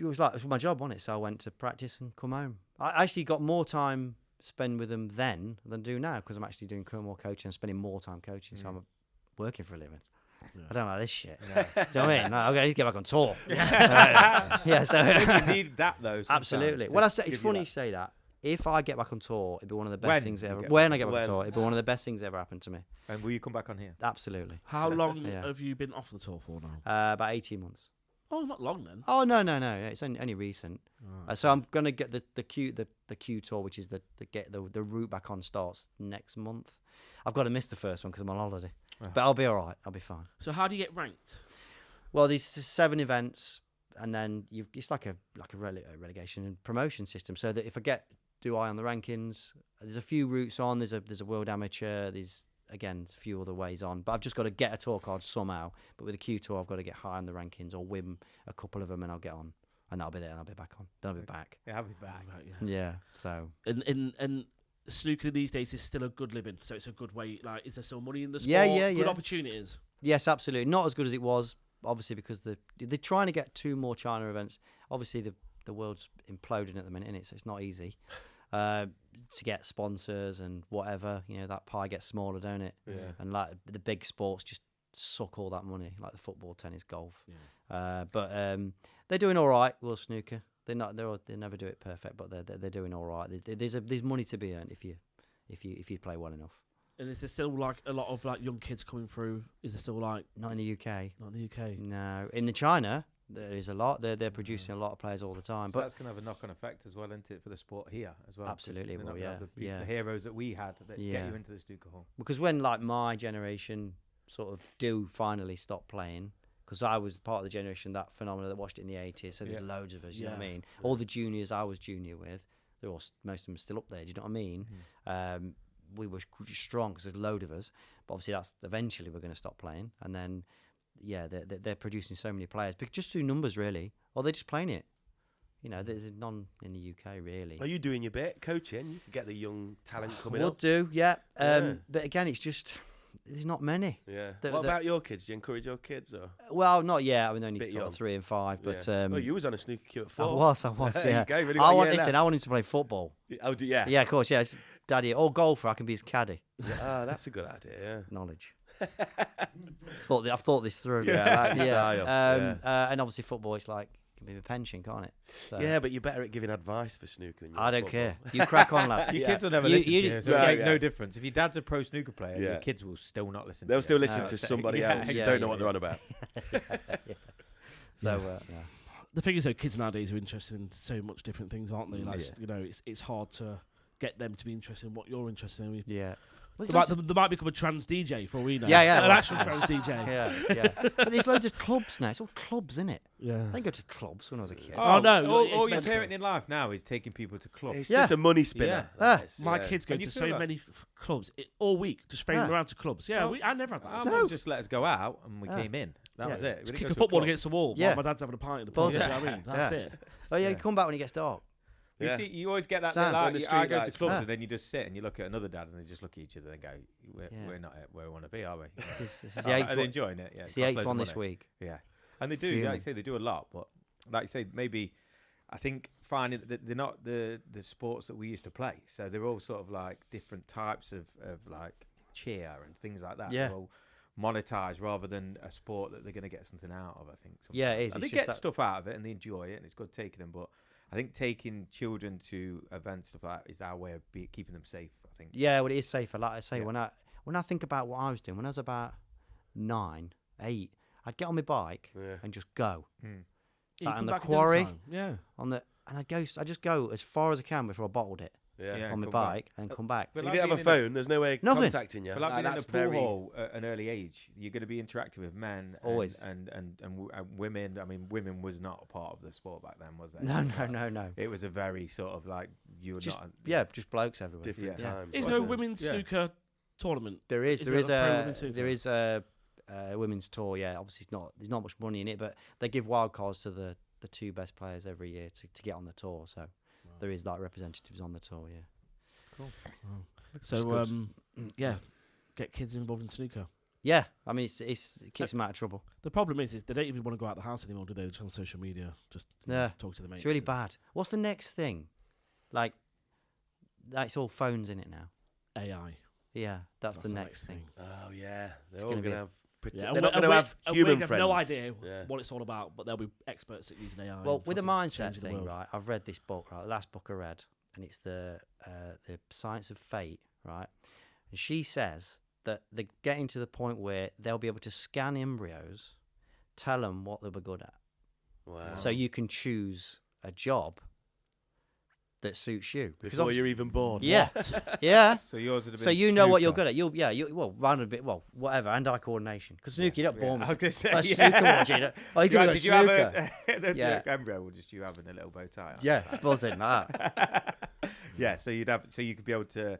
was my job, wasn't it? So I went to practice and come home. I actually got more time spend with them then than do now because I'm actually doing more coaching and spending more time coaching. So I'm working for a living. Yeah. I don't like this shit. No. Do you know what I mean? I need to get back on tour. So you need that though. Absolutely. Well, it's funny you say that. If I get back on tour, it'd be one of the best things ever. When I get back on tour, it'd be one of the best things ever happened to me. And will you come back on here? Absolutely. How long have you been off the tour for now? About 18 months. Oh, not long then. Oh no! It's only recent. Oh. So I'm gonna get the Q tour, which is the route back on starts next month. I've got to miss the first one because I'm on holiday, but I'll be all right. I'll be fine. So how do you get ranked? Well, there's 7 events, and then it's like a relegation and promotion system. So that if I do I on the rankings, there's a few routes on. There's a World Amateur. There's again a few other ways on, but I've just got to get a tour card somehow. But with the Q tour, I've got to get high on the rankings or win a couple of them, and I'll get on, and I'll be there, and I'll be back on. Then I'll be back. Yeah, I'll be back. Yeah. So and snooker these days is still a good living, so it's a good way. Like, is there still money in the sport? Yeah. Good opportunities. Yes, absolutely. Not as good as it was, obviously, because they're trying to get 2 more China events. Obviously, the world's imploding at the minute, innit? So it's not easy. To get sponsors and whatever, that pie gets smaller, don't it? Yeah. And like the big sports just suck all that money, like the football, tennis, golf. Yeah. But they're doing all right. World Snooker, they never do it perfect, but they're doing all right. There's money to be earned if you play well enough. And is there still like a lot of like young kids coming through? Is there still like not in the UK? Not in the UK. No, in the China. There is a lot. They're producing a lot of players all the time. So but that's going to have a knock-on effect as well, isn't it, for the sport here as well? Absolutely, well, the heroes that we had that get you into the snooker hall. Because when like my generation sort of do finally stop playing, because I was part of the generation that phenomenon that watched it in the 80s. So there's loads of us. You know what I mean? All the juniors I was junior with, they're all most of them still up there. Do you know what I mean? Mm-hmm. We were strong because there's a load of us. But obviously that's eventually we're going to stop playing, and then. Yeah, they're producing so many players, but just through numbers, really, or they're just playing it. There's none in the UK, really. Are you doing your bit, coaching? You could get the young talent coming we'll up. We'll do, yeah. But again, it's just there's not many. Yeah. What about your kids? Do you encourage your kids? Or? Well, not yet. I mean, only sort of 3 and 5. But you was on a snooker queue at 4. I was. Yeah. I want him to play football. Oh, yeah. Yeah, of course. Yeah, Daddy, or golfer. I can be his caddy. Yeah. That's a good idea. Yeah. Knowledge. I've thought this through. And obviously football, it's like it can be a pension, can't it? So. Yeah, but you're better at giving advice for snooker than you. I don't care. You crack on, lad. Your kids will never listen to you. So it makes no difference. If your dad's a pro snooker player, your kids will still not listen. They'll still listen to somebody else who don't know what they're on about. So the thing is, though, kids nowadays are interested in so much different things, aren't they? Like it's hard to get them to be interested in what you're interested in. Yeah. Well, they might become a trans DJ for all we know. Yeah. An actual trans DJ. Yeah. But there's loads of clubs now. It's all clubs, isn't it? Yeah. I didn't go to clubs when I was a kid. Oh no. All you're parenting in life now is taking people to clubs. It's just a money spinner. My kids go to so many clubs all week, just failing around to clubs. Yeah, I never had that. Our mum just let us go out and we came in. That was it. Just kick a football against the wall while my dad's having a party at the pub. You know what I mean? That's it. Oh yeah, you come back when it gets dark. You see, you always get that bit like, I go to clubs and then you just sit and you look at another dad and they just look at each other and go, we're not where we want to be, are we? This is the 8th and enjoying it, yeah. It's the 8th one this week. Yeah. And they do, like you say, they do a lot, but like you say, maybe, I think finding that they're not the sports that we used to play. So they're all sort of like different types of like cheer and things like that. Yeah. They're all monetized rather than a sport that they're going to get something out of, I think. Sometimes. Yeah, it is. And they get stuff out of it and they enjoy it and it's good taking them, but I think taking children to events stuff like that is our way of keeping them safe, I think. Yeah, well, it is safer. Like I say, when I think about what I was doing, when I was about 9, 8, I'd get on my bike and just go. Like on the quarry. Yeah. And I'd just go as far as I can before I bottled it. Yeah. On my bike and come back. But you didn't have a phone. There's no way of contacting you. But like being in a pool hall at an early age, you're going to be interacting with men always and women. I mean, women was not a part of the sport back then, was it? No. It was a very sort of like you were just not. just blokes everywhere. Different times. Is there a women's snooker tournament? There is a women's tour. Yeah, obviously there's not much money in it, but they give wild cards to the 2 best players every year to get on the tour. So. There is like representatives on the tour, yeah. Cool. Wow. So, get kids involved in snooker. Yeah, I mean, it keeps them out of trouble. The problem is they don't even want to go out the house anymore, do they? They're on social media, just talk to the mates. It's really bad. What's the next thing? Like, that's all phones in it now. AI. Yeah, that's the next thing. Oh yeah, It's they're all gonna going be- to have. Yeah, They're not going to have human we have friends. no idea what it's all about, but they'll be experts at using AI. Well, and with the fucking mindset changing the thing, world. right? I've read this book, right? The last book I read, and it's the Science of Fate, right? And she says that they're getting to the point where they'll be able to scan embryos, tell them what they were good at. Wow. So you can choose a job that suits you Before you're even born. Yeah, yeah. So yours would have been. So you know what you're snooker. good at. Well, run a bit. Well, whatever. Hand-eye coordination. Because snooker, you're not born. I was going to say, a snooker watching. Oh, you can be a did you have snooker. the embryo, or just you having a little bow tie on? Yeah, buzzing that. Yeah, so you could be able to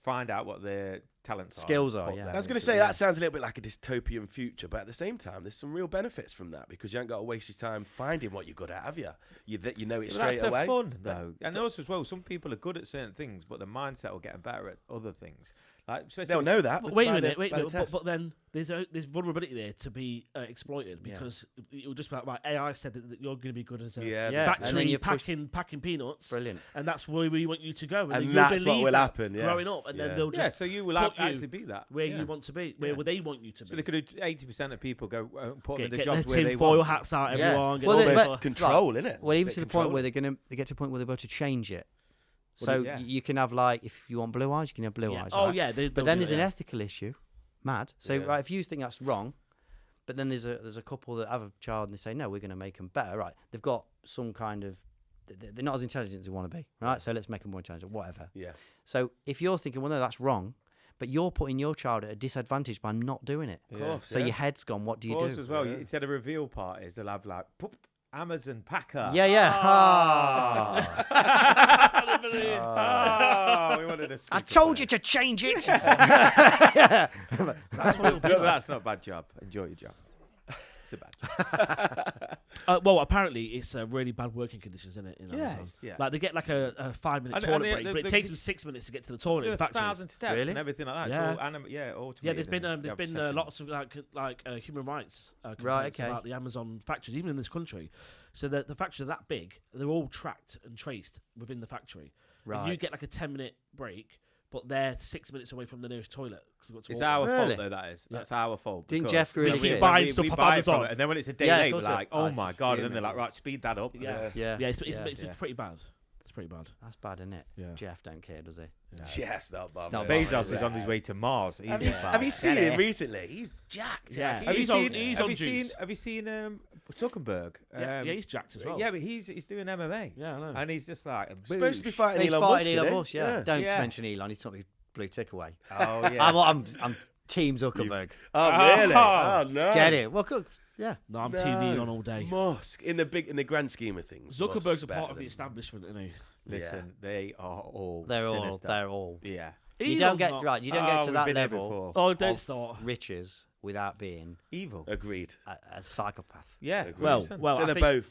find out what their talents Skills are. are, yeah. I was going to say that sounds a little bit like a dystopian future, but at the same time, there's some real benefits from that because you haven't got to waste your time finding what you're good at, have you? You know it straight that's away. That's fun, though. And also, as well, some people are good at certain things, but the mindset will get better at other things. Like, They'll know that. But wait a by minute, the but then there's vulnerability there to be exploited because it will just be like, right, AI said that you're going to be good as a Yeah, and then factory you packing peanuts. Brilliant. And that's where we want you to go. And you'll that's what believe will that happen, yeah. growing up, and then they'll just so you will put you actually be that where you want to be, where they want you to be. So they could do 80% of people go put them in the get jobs their where they tinfoil want. hats out, Yeah. everyone. Get Well, all they- this but- Control, innit? Well, even Bit to the point where controlling. they get to the point where they're able to change it. Well, So yeah. you can have if you want blue eyes, you can have blue eyes. Oh right? yeah, But then there's an ethical issue. Mad. So Yeah. right, if you think that's wrong, but then there's a couple that have a child and they say no, we're going to make them better. Right? They've got some kind of they're not as intelligent as they want to be. Right? So let's make them more intelligent. Whatever. Yeah. So if you're thinking, well, no, that's wrong, but you're putting your child at a disadvantage by not doing it. Of course. So your head's gone. What do you do? As well, instead of reveal parties, they'll have like Amazon Packer. Yeah, yeah. Oh, we wanted a I told you to change it. That's not a bad job. Enjoy your job. It's a bad job. Well, apparently it's really bad working conditions, isn't it? In Amazon? Yeah. Like they get like a 5-minute And toilet they- break, they- but it they- takes them 6 minutes to get to the toilet in Do factories. 1,000 steps Really? and everything like that. Yeah. It's all automated. Yeah, there's been and you have been seconds. lots of like human rights complaints Right, okay. about the Amazon factories, even in this country. So the factories are that big; they're all tracked and traced within the factory. And you Right. get like a 10-minute break, but they're 6 minutes away from the nearest toilet. 'cause they've got to It's walk. our Really? fault, though, that is. That's our fault. Didn't because Jeff really keep get it? buying stuff off buy it Amazon. from it, and then when it's a day Yeah, of late, we're course like, it- oh it's my just God. And then fuming. they're like, right, speed that up. Yeah, Yeah. it's Yeah. pretty bad. It's pretty bad. That's bad, isn't it? Yeah. Jeff don't care, does he? Yes, not bad. not mate. Bezos is on his way to Mars. Have you seen him recently? He's jacked. Yeah. Like, Have he's you on- seen- he's on juice. Have you seen Zuckerberg? Yeah, he's jacked as well. Yeah, but he's doing MMA. Yeah, I know. And he's just like supposed to be boosh. fighting He's Elon fighting Musk. Elon isn't he? Musk, yeah. Don't Yeah. mention Elon. He's took me blue tick away. Oh yeah. I'm Team Zuckerberg. Oh really? Oh no. Get it? Well, good. Yeah. No, I'm Team Elon all day. Musk in the grand scheme of things. Zuckerberg's Musk's a better part of the than- establishment, isn't he? Listen, they are all. They're sinister. all. Yeah. You don't get right. You don't get to we've that been there level before. Oh, don't of start. riches without being Evil. Agreed. a psychopath. Yeah. Agreed. Well, 100%. well, So I they're think, both.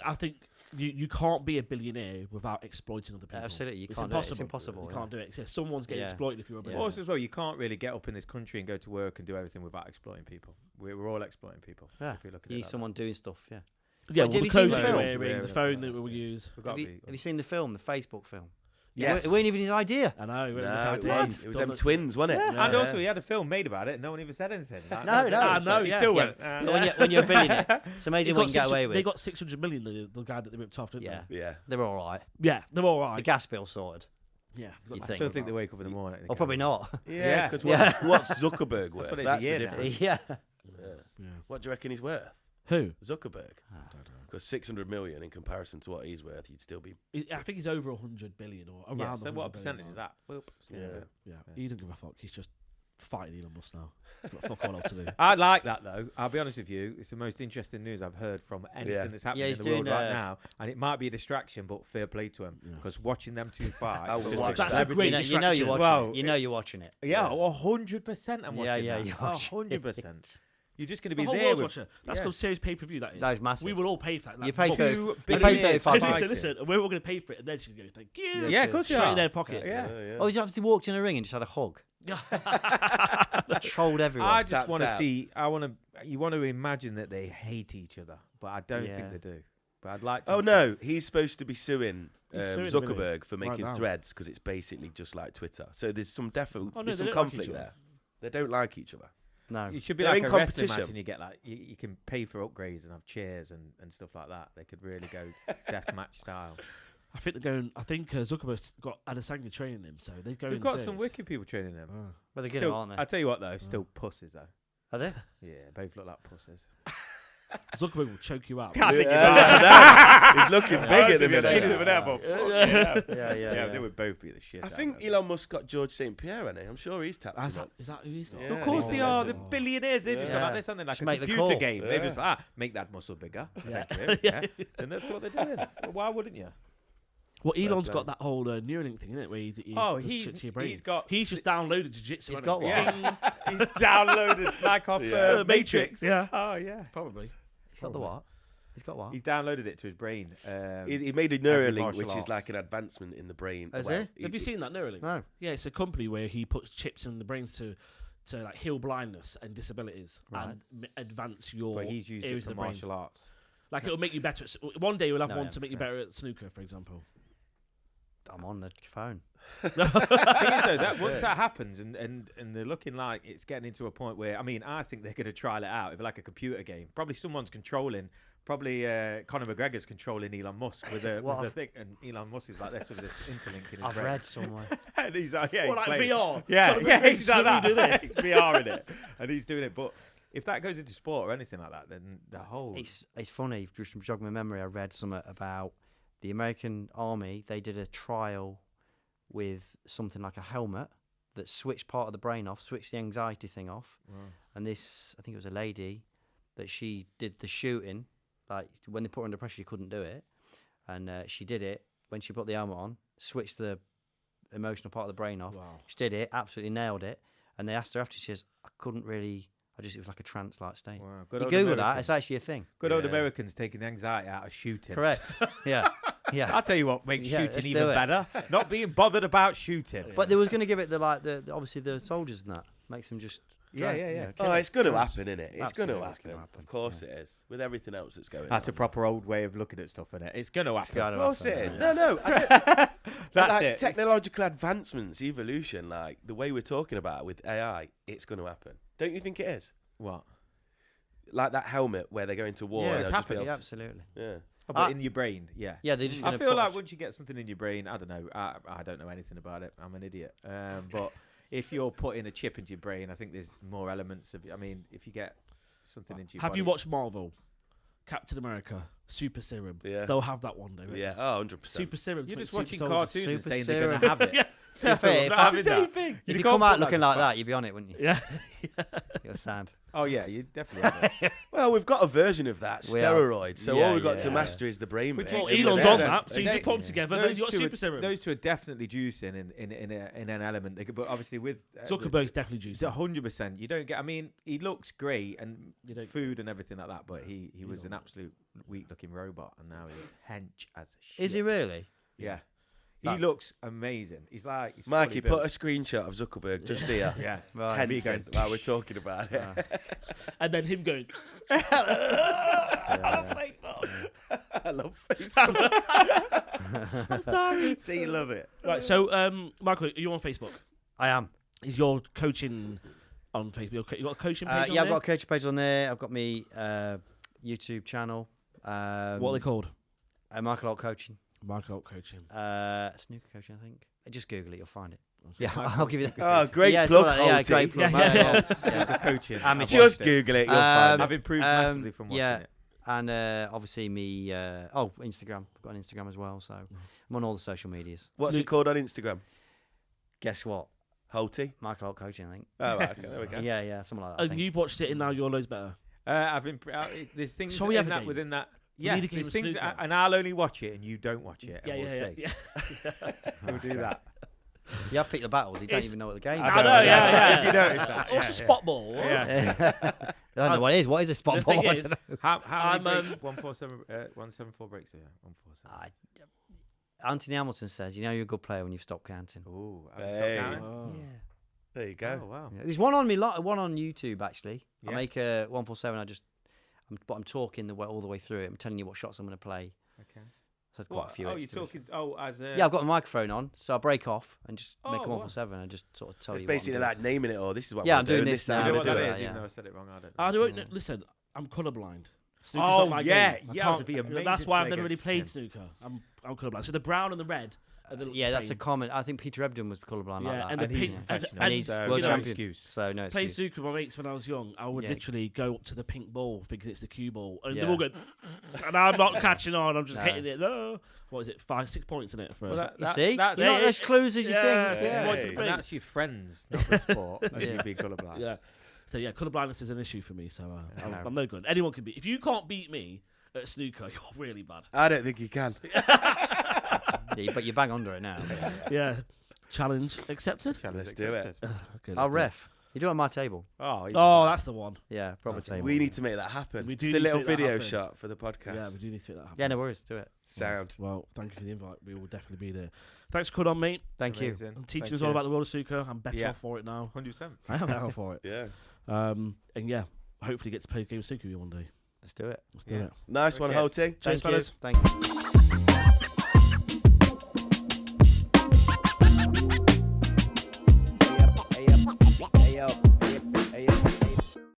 I think you can't be a billionaire without exploiting other people. Absolutely, you It's can't do it. impossible. It's impossible, You yeah. can't do it. It's someone's getting Yeah. exploited if you're a Yeah. billionaire. Also, as well, you can't really get up in this country and go to work and do everything without exploiting people. We're all exploiting people. Yeah. If you look at You it need like someone doing stuff. Yeah. Yeah, Well, well, have the you seen clothes the we're film? wearing, the phone that we use. that. Have you seen the film, the Facebook film? Yes. It wasn't even his idea. I know. No, it was them twins, wasn't it? Yeah. And also, he had a film made about it, and no one even said anything. Like, No, no. I know, He yeah. still Yeah. went. But when you're a billionaire, it's amazing what you can get away with. They got 600 million. The guy that they ripped off, didn't Yeah. Yeah. They're all right. they? Yeah, they're all The right. gas bill sorted. Yeah, You'd I think. still think they wake up in the morning. Or probably not. Yeah. Because Yeah. what's Zuckerberg worth? what it is a That's the year now. difference. Yeah. Yeah. What do you reckon he's worth? Who? Zuckerberg. Because 600 million in comparison to what he's worth, you'd still be. I think he's over 100 billion or around. Yeah, the so what 100 billion percentage is mark. that? Whoop. Yeah. Yeah, he doesn't give a fuck. He's just fighting Elon Musk now. He's got fuck all else to do. I like that though. I'll be honest with you. It's the most interesting news I've heard from anything Yeah. that's happening Yeah, in he's the world doing, right now. And it might be a distraction, but fair play to him Yeah. because watching them two fight. I will just watch excites that. That's a great me. You know you're watching Well, it. You know you're watching it. Yeah, 100%. I'm watching. Yeah, that. you're watching 100%. You're just going to The be whole there world's with. watching. That's yeah. called serious pay-per-view. That is. That is massive. We will all pay for that. You pay months. for Two you pay billionaires 35 fighting. Listen, and we're all going to pay for it, and then she's going to go, thank you. Yeah, of course you Straight are. in their pockets. Yeah. Oh, he's actually walked in a ring and just had a hug. Trolled everyone. I just Tap, want to tap. see. You want to imagine that they hate each other, but I don't Yeah. think they do. But I'd like to. Oh no, he's supposed to be suing suing him, Zuckerberg for Right making now. Threads because it's basically just like Twitter. So there's some Oh, no, there's they some don't like conflict each other. there. They don't like each other. No. You should be They're like in a wrestling competition. match, and you get like you can pay for upgrades and have chairs and stuff like that. They could really go death match style. I think they're going. I think Zuckerberg's got Adesanya training him, so they're going. They've got some serious. wicked people training them. Oh. Well, they're good, Still, aren't they? I tell you what though, still pussies though. Are they? Yeah, both look like pussies. Zuckerberg will choke you out. He's looking big at the minute. Yeah. They would both be the shit. I out think of them. Elon Musk got George St. Pierre, hasn't he? I'm sure he's tapped him up. Is that who he's got? Yeah. Of course he's they a are. The legend. billionaires. They just Yeah. go like this, something like Just a make the computer call. game. They Yeah. just make that muscle bigger. Yeah. Thank you. Yeah. And that's what they're doing. Well, why wouldn't you? Well, Elon's got that whole Neuralink thing, isn't it? Where he does shit to your brain. he's just downloaded jiu-jitsu. He's hasn't got he? one. Yeah. He's downloaded like off Matrix. Yeah, Oh yeah. probably. He's got the what? He's got what? He downloaded it to his brain. He made a Every Neuralink, martial which is arts. like an advancement in the brain. Has Have you seen that Neuralink? No. Yeah, it's a company where he puts chips in the brains to like heal blindness and disabilities and advance your But he's used it areas for of the brain. martial arts. Like it'll make you better. One day you'll have No, one yeah, to make you yeah. better at snooker, for example. I'm on the phone. Thing is, though, that once that happens and they're looking like it's getting into a point where I think they're going to trial it out. If like a computer game, probably someone's controlling. Probably Conor McGregor's controlling Elon Musk with a thing, and Elon Musk is like this with this interlink in his I've brain. read somewhere. And he's like, yeah, What, he's like playing. VR? Yeah, Conor yeah, McGregor's he's like doing that. this. He's VR in it, and he's doing it. But if that goes into sport or anything like that, then the whole It's funny. Just from jogging my memory, I read something about the American Army. They did a trial with something like a helmet that switched part of the brain off, switched the anxiety thing off. Wow. And this, I think it was a lady, that she did the shooting. Like when they put her under pressure, she couldn't do it, and she did it when she put the helmet on, switched the emotional part of the brain off. Wow. She did it, absolutely nailed it. And they asked her after, she says, "I couldn't really. It was like a trance-like state." Wow. You old Google that; Americans. it's actually a thing. Good old Yeah. Americans taking the anxiety out of shooting. Correct. Yeah. Yeah. I'll tell you what makes Yeah, shooting let's even do it. better. Not being bothered about shooting. Yeah. But they was going to give it the obviously the soldiers and that makes them just. Yeah, try- yeah, yeah. kill Oh, it. it's going to happen, isn't it? It's going to Absolutely, it's happen. gonna happen. Of course Yeah. it is. With everything else that's going That's on. a proper old way of looking at stuff, isn't it? It's going to It's happen. gotta Of course it happen, is. yeah. No, I don't, That's like, it. Technological advancements, evolution, like the way we're talking about it with AI, it's going to happen. Don't you think it is? What? Like that helmet where they're going to war. Yeah, and it's they'll just be happening. able Yeah, to- absolutely. yeah. Oh, but in your brain, yeah. Yeah, they just. I feel like once you get something in your brain, I don't know. I don't know anything about it. I'm an idiot. But if you're putting a chip into your brain, I think there's more elements of. I mean, if you get something into your Have body, you watched Marvel? Captain America, Super Serum. Yeah. They'll have that one day. won't Yeah, they? oh, 100%. Super Serum. You're to just make watching super cartoons soldiers. and Super saying they're going to serum. have it. Yeah. To be fair, I'm not having Same that. thing. If you can't come out put looking like like that, you'd be on it, wouldn't you? Yeah. You're sad. Oh yeah, you definitely have it. Well, we've got a version of that, We have. steroid. So Yeah, all we've got yeah, to yeah. master is the brain Which bit. well, Well, Yeah, Elon's yeah, on yeah. that, so you They- just put them together. Then you got two Super are, Serum. those two are definitely juicing in an element. They could, but obviously with Zuckerberg's definitely it's juicing. 100%. You don't get. I mean, he looks great and You don't- food and everything like that. But he was on an that. absolute weak-looking robot, and now he's hench as shit. Is he really? Yeah. That- He looks amazing. He's like he's Mikey, fully put a built. screenshot of Zuckerberg just here. Yeah. Right. Tensing while we're talking about it. And then him going, I love Facebook. I love Facebook. I'm sorry. See, you love it. Right, so, Michael, are you on Facebook? I am. Is your coaching on Facebook? You got a coaching page on Yeah, I've there? got a coach page on there. I've got me YouTube channel. What are they called? Michael Holt Coaching. Michael Holt Coaching. Snooker Coaching, I think. Just Google it, you'll find it. Yeah, I'll give you that. Oh, great Yeah, it's plug, all right, yeah, Holty. great plug. Yeah, Michael yeah. Holt, Yeah, the coaching. I'm I've Just watched it. Google it, you'll find I've it. improved massively from watching yeah. it. And obviously me, Instagram. I've got an Instagram as well, so I'm on all the social medias. What's it called on Instagram? Guess what? Holty? Michael Holt Coaching, I think. Oh, right, okay, there we go. Yeah, something like that. I And think. you've watched it and now you're loads better. There's things Shall we have in a that game? within that. We Yeah, need a game there's of things, snooker. and I'll only watch it, and you don't watch it. Yeah, and we'll yeah, see. yeah. We'll do that. You have picked the battles. You don't It's- even know what the game is. I know, yeah. If you notice that. What's a spot ball? Yeah. I don't know what it is. What is a spot The ball? thing I is- don't know. How many I'm, breaks? 174 breaks here. 147. Anthony Hamilton says, "You know you're a good player when you've stopped counting." Ooh, Hey. Oh. Yeah. There you go. Oh wow. Yeah. There's one on me, one on YouTube actually. I Yeah. make a 147. but I'm talking all the way through it. I'm telling you what shots I'm going to play. Okay. So quite a few. Oh, you're talking. As a. Yeah, I've got the microphone on, so I break off and just make them 1-for-7 and just sort of tell you. It's basically like naming it all. This is what. I'm doing this now. You know what that it, is? yeah. Even though I said it wrong, I don't know. Listen, I'm colourblind. Snooker's Oh not my yeah, game. yeah. It'd be amazing. That's why to I've play never really against played him. snooker. I'm colourblind. So the brown and the red. Are the that's a same. common. I think Peter Ebdon was colourblind like that. and the And he's pink professional. and he's so world no champion. excuse. So no playing excuse. snooker with my mates when I was young. I would literally go up to the pink ball thinking it's the cue ball, and Yeah. they're all going, and I'm not catching on. I'm just No. hitting it. No. What is it? 5-6 points in it for. Well, You see, that's you're not as clues as you Yeah, think. yeah. Yeah. What do you and think? that's your friends, not the sport. And Yeah. you'd be colourblind. Yeah. So yeah, colourblindness is an issue for me. So No. I'm no good. Anyone can beat. If you can't beat me at snooker, you're really bad. I don't think you can. Yeah, but you're bang under it now. Yeah. Challenge accepted. Let's do it. Okay, I'll let's do it. ref. You do it on my table. Oh, that's the one. Yeah, proper table. We need to make that happen. We do Just a need to little make that video happen. shot for the podcast. Yeah, we do need to make that happen. Yeah, no worries. Do it. Sound. Well, thank you for the invite. We will definitely be there. Thanks for coming on, mate. Thank you. And teaching us all about the world of snooker. I'm better off for it now. 100%. I am better off for it. Yeah. And yeah, hopefully get to play a game of snooker with you one day. Let's do it. Let's do it. Nice one, Okay. Holty. Cheers, Thank you. fellas. Thank you.